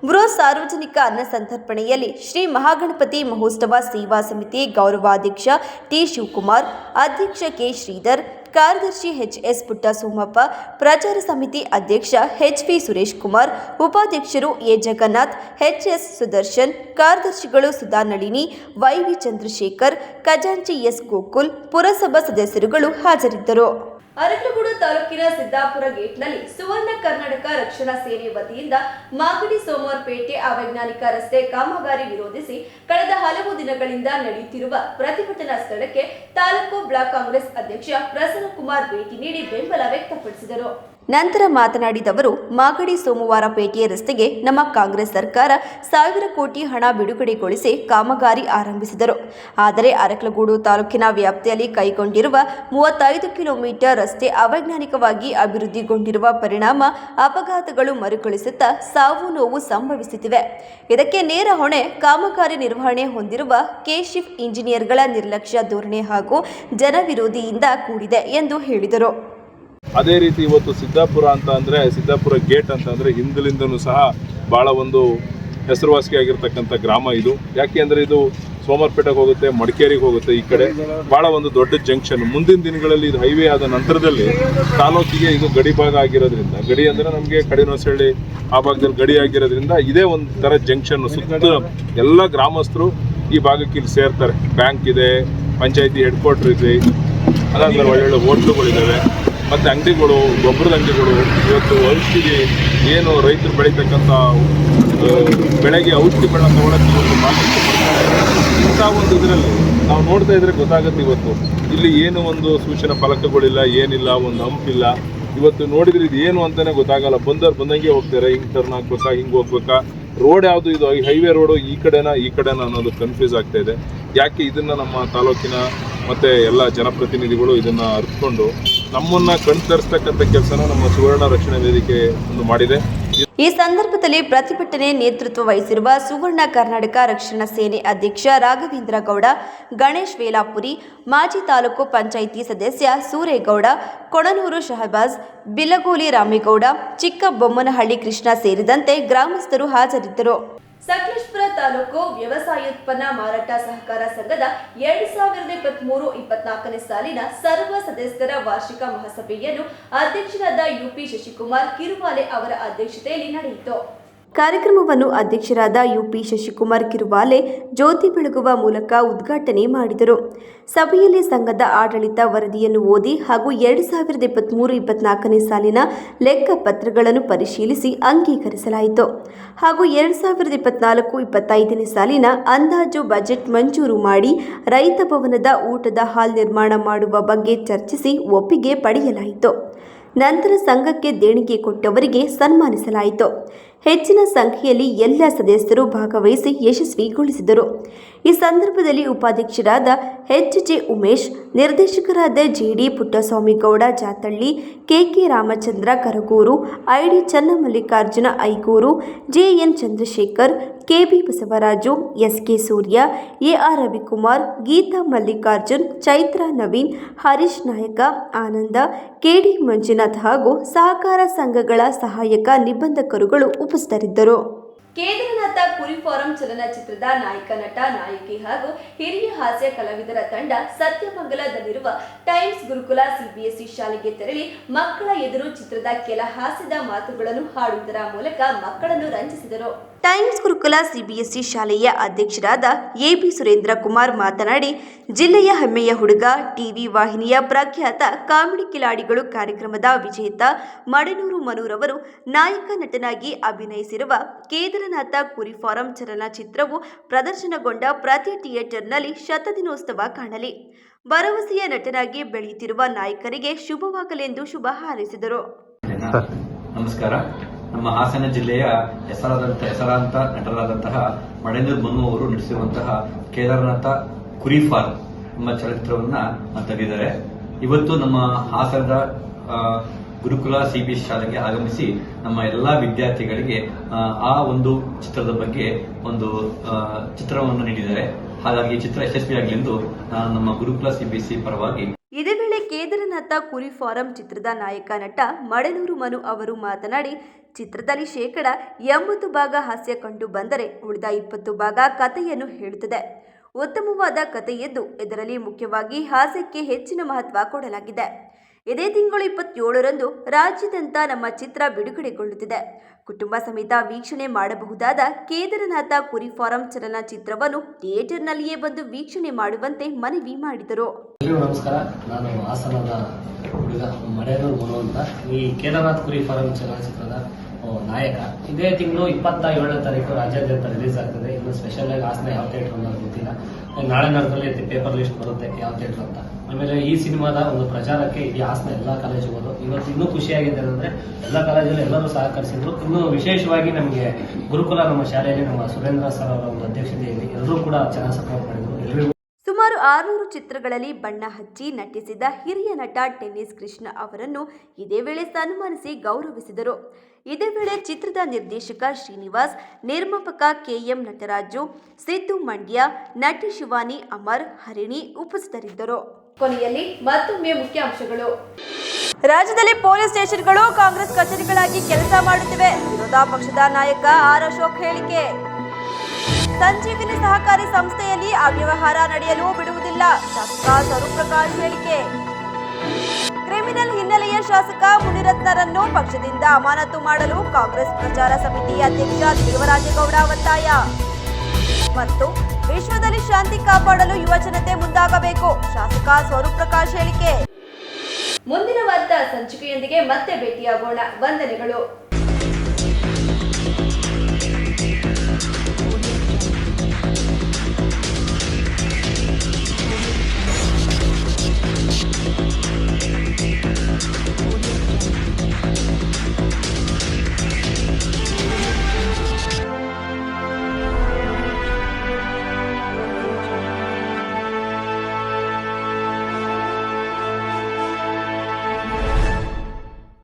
ಬೃಹತ್ ಸಾರ್ವಜನಿಕ ಅನ್ನ ಸಂತರ್ಪಣೆಯಲ್ಲಿ ಶ್ರೀ ಮಹಾಗಣಪತಿ ಮಹೋತ್ಸವ ಸೇವಾ ಸಮಿತಿ ಗೌರವಾಧ್ಯಕ್ಷ ಟಿ ಶಿವಕುಮಾರ್, ಅಧ್ಯಕ್ಷ ಕೆ ಶ್ರೀಧರ್, ಕಾರ್ಯದರ್ಶಿ ಎಚ್.ಎಸ್. ಪುಟ್ಟಸೋಮಪ್ಪ, ಪ್ರಚಾರ ಸಮಿತಿ ಅಧ್ಯಕ್ಷ ಎಚ್.ವಿ. ಸುರೇಶ್ ಕುಮಾರ್, ಉಪಾಧ್ಯಕ್ಷರು ಎ. ಜಗನ್ನಾಥ್, ಎಚ್.ಎಸ್. ಸುದರ್ಶನ್, ಕಾರ್ಯದರ್ಶಿಗಳು ಸುಧಾ ನಳಿನಿ, ವೈ.ವಿ. ಚಂದ್ರಶೇಖರ್, ಖಜಾಂಚಿ ಎಸ್. ಗೋಕುಲ್, ಪುರಸಭಾ ಸದಸ್ಯರುಗಳು ಹಾಜರಿದ್ದರು. ಅರಕಲಗೂಡು ತಾಲೂಕಿನ ಸಿದ್ದಾಪುರ ಗೇಟ್ನಲ್ಲಿ ಸುವರ್ಣ ಕರ್ನಾಟಕ ರಕ್ಷಣಾ ಸೇನೆ ವತಿಯಿಂದ ಮಾಗಡಿ ಸೋಮವಾರಪೇಟೆ ಅವೈಜ್ಞಾನಿಕ ರಸ್ತೆ ಕಾಮಗಾರಿ ವಿರೋಧಿಸಿ ಕಳೆದ ಹಲವು ದಿನಗಳಿಂದ ನಡೆಯುತ್ತಿರುವ ಪ್ರತಿಭಟನಾ ಸ್ಥಳಕ್ಕೆ ತಾಲೂಕು ಬ್ಲಾಕ್ ಕಾಂಗ್ರೆಸ್ ಅಧ್ಯಕ್ಷ ಪ್ರಸನ್ನಕುಮಾರ್ ಭೇಟಿ ನೀಡಿ ಬೆಂಬಲ ವ್ಯಕ್ತಪಡಿಸಿದರು. ನಂತರ ಮಾತನಾಡಿದ ಅವರು, ಮಾಗಡಿ ಸೋಮವಾರಪೇಟೆ ರಸ್ತೆಗೆ ನಮ್ಮ ಕಾಂಗ್ರೆಸ್ ಸರ್ಕಾರ 1,000 ಕೋಟಿ ಹಣ ಬಿಡುಗಡೆಗೊಳಿಸಿ ಕಾಮಗಾರಿ ಆರಂಭಿಸಿದರು. ಆದರೆ ಅರಕಲಗೂಡು ತಾಲೂಕಿನ ವ್ಯಾಪ್ತಿಯಲ್ಲಿ ಕೈಗೊಂಡಿರುವ 35 ಕಿಲೋಮೀಟರ್ ರಸ್ತೆ ಅವೈಜ್ಞಾನಿಕವಾಗಿ ಅಭಿವೃದ್ಧಿಗೊಂಡಿರುವ ಪರಿಣಾಮ ಅಪಘಾತಗಳು ಮರುಕಳಿಸುತ್ತಾ ಸಾವು ನೋವು ಸಂಭವಿಸುತ್ತಿವೆ. ಇದಕ್ಕೆ ನೇರ ಹೊಣೆ ಕಾಮಗಾರಿ ನಿರ್ವಹಣೆ ಹೊಂದಿರುವ ಕೆ-ಶಿಫ್ಟ್ ಇಂಜಿನಿಯರ್ಗಳ ನಿರ್ಲಕ್ಷ್ಯ ಧೋರಣೆ ಹಾಗೂ ಜನವಿರೋಧಿಯಿಂದ ಕೂಡಿದೆ ಎಂದು ಹೇಳಿದರು. ಅದೇ ರೀತಿ ಇವತ್ತು ಸಿದ್ದಾಪುರ ಅಂತ ಅಂದರೆ, ಸಿದ್ದಾಪುರ ಗೇಟ್ ಅಂತ ಅಂದರೆ ಹಿಂದಲಿಂದನೂ ಸಹ ಭಾಳ ಒಂದು ಹೆಸರುವಾಸಿಯಾಗಿರ್ತಕ್ಕಂಥ ಗ್ರಾಮ ಇದು. ಯಾಕೆ ಅಂದರೆ ಇದು ಸೋಮವಾರಪೇಟೆಗೆ ಹೋಗುತ್ತೆ, ಮಡಿಕೇರಿಗೆ ಹೋಗುತ್ತೆ, ಈ ಕಡೆ ಭಾಳ ಒಂದು ದೊಡ್ಡ ಜಂಕ್ಷನ್. ಮುಂದಿನ ದಿನಗಳಲ್ಲಿ ಇದು ಹೈವೇ ಆದ ನಂತರದಲ್ಲಿ ತಾಲೂಕಿಗೆ ಇದು ಗಡಿ ಭಾಗ ಆಗಿರೋದ್ರಿಂದ, ಗಡಿ ಅಂದರೆ ನಮಗೆ ಕಡಿನೊಸಳ್ಳಿ ಆ ಭಾಗದಲ್ಲಿ ಗಡಿ ಆಗಿರೋದ್ರಿಂದ ಇದೇ ಒಂದು ಥರ ಜಂಕ್ಷನ್. ಸುತ್ತ ಎಲ್ಲ ಗ್ರಾಮಸ್ಥರು ಈ ಭಾಗಕ್ಕೆ ಇಲ್ಲಿ ಸೇರ್ತಾರೆ. ಬ್ಯಾಂಕ್ ಇದೆ, ಪಂಚಾಯತಿ ಹೆಡ್ ಕ್ವಾರ್ಟರ್ ಇದೆ, ಅದಾದ್ಮೇಲೆ ಒಳ್ಳೊಳ್ಳೆ ಹೋಟ್ಲುಗಳಿದ್ದಾವೆ, ಮತ್ತು ಅಂಗಡಿಗಳು, ಗೊಬ್ಬರದ ಅಂಗಡಿಗಳು. ಇವತ್ತು ಔಷಧಿ ಏನು ರೈತರು ಬೆಳೀತಕ್ಕಂಥ ಬೆಳೆಗೆ ಔಷಧಿಗಳನ್ನ ತಗೊಳ್ಳೋಕ್ಕೆ ಇವತ್ತು ಮಾರ್ಕೆಟ್ ಮಾಡ್ತಾರೆ. ಇಂಥ ಒಂದು ಇದರಲ್ಲಿ ನಾವು ನೋಡ್ತಾ ಇದ್ರೆ ಗೊತ್ತಾಗುತ್ತೆ. ಇವತ್ತು ಇಲ್ಲಿ ಏನು ಒಂದು ಸೂಚನಾ ಫಲಕಗಳಿಲ್ಲ, ಏನಿಲ್ಲ, ಒಂದು ಹಂಪಿಲ್ಲ. ಇವತ್ತು ನೋಡಿದ್ರೆ ಇದು ಏನು ಅಂತಲೇ ಗೊತ್ತಾಗಲ್ಲ. ಬಂದವ್ರು ಬಂದಂಗೆ ಹೋಗ್ತಾರೆ. ಹಿಂಗೆ ಟರ್ನ್ ಹಾಕ್ಬೇಕಾ, ಹಿಂಗೆ ಹೋಗ್ಬೇಕಾ, ರೋಡ್ ಯಾವುದು ಇದು ಹೈವೇ ರೋಡು ಈ ಕಡೆನಾ ಅನ್ನೋದು ಕನ್ಫ್ಯೂಸ್ ಆಗ್ತಾ ಇದೆ. ಯಾಕೆ ಇದನ್ನು ನಮ್ಮ ತಾಲೂಕಿನ ಮತ್ತು ಎಲ್ಲ ಜನಪ್ರತಿನಿಧಿಗಳು ಇದನ್ನು ಅರಿತುಕೊಂಡು ನಮ್ಮನ್ನು ಕಣ್ತರಿಸ್ತಕ್ಕಂಥ ಕೆಲಸನ ನಮ್ಮ ಸುವರ್ಣ ರಕ್ಷಣಾ ವೇದಿಕೆ ಒಂದು ಮಾಡಿದೆ. ಈ ಸಂದರ್ಭದಲ್ಲಿ ಪ್ರತಿಭಟನೆ ನೇತೃತ್ವ ವಹಿಸಿರುವ ಸುವರ್ಣ ಕರ್ನಾಟಕ ರಕ್ಷಣಾ ಸೇನೆ ಅಧ್ಯಕ್ಷ ರಾಘವೇಂದ್ರ ಗೌಡ, ಗಣೇಶ್ ವೇಲಾಪುರಿ, ಮಾಜಿ ತಾಲೂಕು ಪಂಚಾಯಿತಿ ಸದಸ್ಯ ಸೂರೇಗೌಡ, ಕೊಣನೂರು ಶಹಬಾಜ್, ಬಿಲಗೋಲಿ ರಾಮೇಗೌಡ, ಚಿಕ್ಕಬೊಮ್ಮನಹಳ್ಳಿ ಕೃಷ್ಣ ಸೇರಿದಂತೆ ಗ್ರಾಮಸ್ಥರು ಹಾಜರಿದ್ದರು. ಸಕಲೇಶಪುರ ತಾಲೂಕು ವ್ಯವಸಾಯೋತ್ಪನ್ನ ಮಾರಾಟ ಸಹಕಾರ ಸಂಘದ 2023-24 ಸಾಲಿನ ಸರ್ವ ಸದಸ್ಯರ ವಾರ್ಷಿಕ ಮಹಾಸಭೆಯನ್ನು ಅಧ್ಯಕ್ಷರಾದ ಯುಪಿ ಶಶಿಕುಮಾರ್ ಕಿರುವಾಲೆ ಅವರ ಅಧ್ಯಕ್ಷತೆಯಲ್ಲಿ ನಡೆಯಿತು. ಕಾರ್ಯಕ್ರಮವನ್ನು ಅಧ್ಯಕ್ಷರಾದ ಯುಪಿ ಶಶಿಕುಮಾರ್ ಕಿರುವಾಲೆ ಜ್ಯೋತಿ ಬೆಳಗುವ ಮೂಲಕ ಉದ್ಘಾಟನೆ ಮಾಡಿದರು. ಸಭೆಯಲ್ಲಿ ಸಂಘದ ಆಡಳಿತ ವರದಿಯನ್ನು ಓದಿ ಹಾಗೂ 2023-24 ಸಾಲಿನ ಲೆಕ್ಕಪತ್ರಗಳನ್ನು ಪರಿಶೀಲಿಸಿ ಅಂಗೀಕರಿಸಲಾಯಿತು. ಹಾಗೂ 2024-25 ಸಾಲಿನ ಅಂದಾಜು ಬಜೆಟ್ ಮಂಜೂರು ಮಾಡಿ ರೈತ ಭವನದ ಊಟದ ಹಾಲ್ ನಿರ್ಮಾಣ ಮಾಡುವ ಬಗ್ಗೆ ಚರ್ಚಿಸಿ ಒಪ್ಪಿಗೆ ಪಡೆಯಲಾಯಿತು. ನಂತರ ಸಂಘಕ್ಕೆ ದೇಣಿಗೆ ಕೊಟ್ಟವರಿಗೆ ಸನ್ಮಾನಿಸಲಾಯಿತು. ಹೆಚ್ಚಿನ ಸಂಖ್ಯೆಯಲ್ಲಿ ಎಲ್ಲ ಸದಸ್ಯರು ಭಾಗವಹಿಸಿ ಯಶಸ್ವಿಗೊಳಿಸಿದರು. ಈ ಸಂದರ್ಭದಲ್ಲಿ ಉಪಾಧ್ಯಕ್ಷರಾದ ಎಚ್.ಜೆ. ಉಮೇಶ್, ನಿರ್ದೇಶಕರಾದ ಜೆ.ಡಿ. Puttaswamygowda ಜಾತಳ್ಳಿ, KK. Ramachandra ಕರಗೂರು, ID. Channamallikarjuna Aigur, J. Chandrashekhar, ಕೆ.ಬಿ. Basavaraju, SK. ಸೂರ್ಯ, ಎ.ಆರ್. ರವಿಕುಮಾರ್, ಗೀತಾ ಮಲ್ಲಿಕಾರ್ಜುನ್, ಚೈತ್ರ ನವೀನ್, ಹರೀಶ್ ನಾಯಕ, ಆನಂದ, ಕೆ.ಡಿ. ಮಂಜುನಾಥ್ ಹಾಗೂ ಸಹಕಾರ ಸಂಘಗಳ ಸಹಾಯಕ ನಿಬಂಧಕರುಗಳು ಉಪಸ್ಥಿತರಿದ್ದರು. ಕೇದಾರನಾಥ ಕುರಿ ಫಾರಂ ಚಲನಚಿತ್ರದ ನಾಯಕ ನಟ, ನಾಯಕಿ ಹಾಗೂ ಹಿರಿಯ ಹಾಸ್ಯ ಕಲಾವಿದರ ತಂಡ ಸತ್ಯಮಂಗಲದಲ್ಲಿರುವ ಟೈಮ್ಸ್ ಗುರುಕುಲ ಸಿಬಿಎಸ್ಇ ಶಾಲೆಗೆ ತೆರಳಿ ಮಕ್ಕಳ ಎದುರು ಚಿತ್ರದ ಕೆಲ ಹಾಸ್ಯದ ಮಾತುಗಳನ್ನು ಹಾಡುವುದರ ಮೂಲಕ ಮಕ್ಕಳನ್ನು ರಂಜಿಸಿದರು. ಟೈಮ್ಸ್ ಗುರುಕುಲ ಸಿಬಿಎಸ್ಇ ಶಾಲೆಯ ಅಧ್ಯಕ್ಷರಾದ ಎಬಿ ಸುರೇಂದ್ರ ಕುಮಾರ್ ಮಾತನಾಡಿ, ಜಿಲ್ಲೆಯ ಹೆಮ್ಮೆಯ ಹುಡುಗ, ಟಿವಿ ವಾಹಿನಿಯ ಪ್ರಖ್ಯಾತ ಕಾಮಿಡಿ ಕಿಲಾಡಿಗಳು ಕಾರ್ಯಕ್ರಮದ ವಿಜೇತ ಮಡೆನೂರು ಮನುರವರು ನಾಯಕ ನಟನಾಗಿ ಅಭಿನಯಿಸಿರುವ ಕೇದಾರನಾಥ ಕುರಿ ಫಾರಂ ಚಲನಚಿತ್ರವು ಪ್ರದರ್ಶನಗೊಂಡ ಪ್ರತಿ ಥಿಯೇಟರ್ನಲ್ಲಿ ಶತದಿನೋತ್ಸವ ಕಾಣಲಿ. ಭರವಸೆಯ ನಟನಾಗಿ ಬೆಳೆಯುತ್ತಿರುವ ನಾಯಕರಿಗೆ ಶುಭವಾಗಲೆಂದು ಶುಭ ಹಾರೈಸಿದರು. ನಮಸ್ಕಾರ. ನಮ್ಮ ಹಾಸನ ಜಿಲ್ಲೆಯ ಹೆಸರಾಂತ ನಟರಾದಂತಹ ಮಡೆನೂರು ಮನು ಅವರು ನಡೆಸಿರುವಂತಹ ಕೇದಾರನಾಥ ಕುರಿ ಫಾರ್ಮ್ ಎಂಬ ಚಲನಚಿತ್ರವನ್ನ ತಂದಿದ್ದಾರೆ. ಇವತ್ತು ನಮ್ಮ ಹಾಸನದ ಗುರುಕುಲ ಸಿಬಿಎಸ್ ಶಾಲೆಗೆ ಆಗಮಿಸಿ ನಮ್ಮ ಎಲ್ಲಾ ವಿದ್ಯಾರ್ಥಿಗಳಿಗೆ ಆ ಒಂದು ಚಿತ್ರದ ಬಗ್ಗೆ ಒಂದು ಚಿತ್ರವನ್ನು ನೀಡಿದ್ದಾರೆ. ಹಾಗಾಗಿ ಚಿತ್ರ ಯಶಸ್ವಿಯಾಗಲೆಂದು ನಾನು ನಮ್ಮ ಗುರುಕುಲ ಸಿಬಿಎಸ್ಇ ಪರವಾಗಿ. ಇದೇ ವೇಳೆ ಕೇದಾರನಾಥ ಕುರಿ ಫಾರಂ ಚಿತ್ರದ ನಾಯಕ ನಟ ಮಡೆನೂರು ಮನು ಅವರು ಮಾತನಾಡಿ, ಚಿತ್ರದಲ್ಲಿ 80% ಭಾಗ ಹಾಸ್ಯ ಕಂಡು ಬಂದರೆ ಉಳಿದ 20 ಭಾಗ ಕಥೆಯನ್ನು ಹೇಳುತ್ತದೆ. ಉತ್ತಮವಾದ ಕಥೆಯಿದ್ದು ಇದರಲ್ಲಿ ಮುಖ್ಯವಾಗಿ ಹಾಸ್ಯಕ್ಕೆ ಹೆಚ್ಚಿನ ಮಹತ್ವ ಕೊಡಲಾಗಿದೆ. ಇದೇ ತಿಂಗಳು 27ರಂದು ರಾಜ್ಯಾದ್ಯಂತ ನಮ್ಮ ಚಿತ್ರ ಬಿಡುಗಡೆಗೊಳ್ಳುತ್ತಿದೆ. ಕುಟುಂಬ ಸಮೇತ ವೀಕ್ಷಣೆ ಮಾಡಬಹುದಾದ ಕೇದಾರನಾಥ ಕುರಿ ಫಾರಂ ಚಲನಚಿತ್ರವನ್ನು ಥಿಯೇಟರ್ನಲ್ಲಿಯೇ ಬಂದು ವೀಕ್ಷಣೆ ಮಾಡುವಂತೆ ಮನವಿ ಮಾಡಿದರು. ನಮಸ್ಕಾರ. ನಾನು ಹಾಸನದ ಹುಡುಗ ಮಡೆನೂರು ಮನು ಅಂತ. ಈ ಕೇದಾರನಾಥ್ ಕುರಿ ಫಾರಂ ಚಲನಚಿತ್ರದ ನಾಯಕ. ಇದೇ ತಿಂಗಳು 27ನೇ ತಾರೀಕು ರಾಜ್ಯಾದ್ಯಂತ ರಿಲೀಸ್ ಆಗ್ತದೆ. ಇನ್ನು ಸ್ಪೆಷಲ್ ಆಗಿ ಹಾಸನ ಯಾವ ಥಿಯೇಟರ್ ಅನ್ನೋದು ಗೊತ್ತಿಲ್ಲ. ನಾಳೆ ನಾಡದಲ್ಲಿ ಪೇಪರ್ ಲಿಸ್ಟ್ ಬರುತ್ತೆ ಯಾವ ಥಿಯೇಟರ್ ಅಂತ. ಆಮೇಲೆ ಈ ಸಿನಿಮಾದ ಒಂದು ಪ್ರಚಾರಕ್ಕೆ ಈ ಹಾಸನ ಎಲ್ಲಾ ಕಾಲೇಜುಗಳು ಇವತ್ತು ಇನ್ನೂ ಖುಷಿಯಾಗಿದೆ ಅಂದ್ರೆ ಎಲ್ಲಾ ಕಾಲೇಜಲ್ಲಿ ಎಲ್ಲರೂ ಸಹಕರಿಸಿದ್ರು. ಇನ್ನು ವಿಶೇಷವಾಗಿ ನಮಗೆ ಗುರುಕುಲ ನಮ್ಮ ಶಾಲೆಯಲ್ಲಿ ನಮ್ಮ ಸುರೇಂದ್ರ ಸರ್ ಅವರ ಒಂದು ಅಧ್ಯಕ್ಷತೆಯಲ್ಲಿ ಎಲ್ಲರೂ ಕೂಡ ಚೆನ್ನಾಗಿ ಸಪೋರ್ಟ್ ಮಾಡಿದ್ರು. ಎಲ್ಲರಿಗೂ ಸುಮಾರು 600 ಚಿತ್ರಗಳಲ್ಲಿ ಬಣ್ಣ ಹಚ್ಚಿ ನಟಿಸಿದ ಹಿರಿಯ ನಟ ಟೆನ್ನಿಸ್ ಕೃಷ್ಣ ಅವರನ್ನು ಇದೇ ವೇಳೆ ಸನ್ಮಾನಿಸಿ ಗೌರವಿಸಿದರು. ಇದೇ ವೇಳೆ ಚಿತ್ರದ ನಿರ್ದೇಶಕ ಶ್ರೀನಿವಾಸ್, ನಿರ್ಮಾಪಕ ಕೆಎಂ ನಟರಾಜು, ಸಿದ್ದು ಮಂಡ್ಯ, ನಟಿ ಶಿವಾನಿ ಅಮರ್, ಹರಿಣಿ ಉಪಸ್ಥಿತರಿದ್ದರು. ಕೊನೆಯಲ್ಲಿ ಮತ್ತೊಮ್ಮೆ ಮುಖ್ಯಾಂಶಗಳು. ರಾಜ್ಯದಲ್ಲಿ ಪೊಲೀಸ್ ಸ್ಟೇಷನ್ಗಳು ಕಾಂಗ್ರೆಸ್ ಕಚೇರಿಗಳಾಗಿ ಕೆಲಸ ಮಾಡುತ್ತಿವೆ. ವಿರೋಧ ಪಕ್ಷದ ನಾಯಕ ಆರ್ ಅಶೋಕ್ ಹೇಳಿಕೆ. ಸಂಜೀವಿನಿ ಸಹಕಾರಿ ಸಂಸ್ಥೆಯಲ್ಲಿ ಅವ್ಯವಹಾರ ನಡೆಯಲು ಬಿಡುವುದಿಲ್ಲ, ಶಾಸಕ ಸ್ವರೂಪ್ರಕಾಶ್ ಹೇಳಿಕೆ. ಕ್ರಿಮಿನಲ್ ಹಿನ್ನೆಲೆಯ ಶಾಸಕ ಮುನಿರತ್ನರನ್ನು ಪಕ್ಷದಿಂದ ಅಮಾನತು ಮಾಡಲು ಕಾಂಗ್ರೆಸ್ ಪ್ರಚಾರ ಸಮಿತಿ ಅಧ್ಯಕ್ಷ ದೇವರಾಜೇಗೌಡ ಒತ್ತಾಯ. ಮತ್ತು ವಿಶ್ವದಲ್ಲಿ ಶಾಂತಿ ಕಾಪಾಡಲು ಯುವಜನತೆ ಮುಂದಾಗಬೇಕು, ಶಾಸಕ ಸ್ವರೂಪ್ರಕಾಶ್ ಹೇಳಿಕೆ. ಮುಂದಿನ ವಾರ್ತಾ ಸಂಚಿಕೆಯೊಂದಿಗೆ ಮತ್ತೆ ಭೇಟಿಯಾಗೋಣ. ವಂದನೆಗಳು.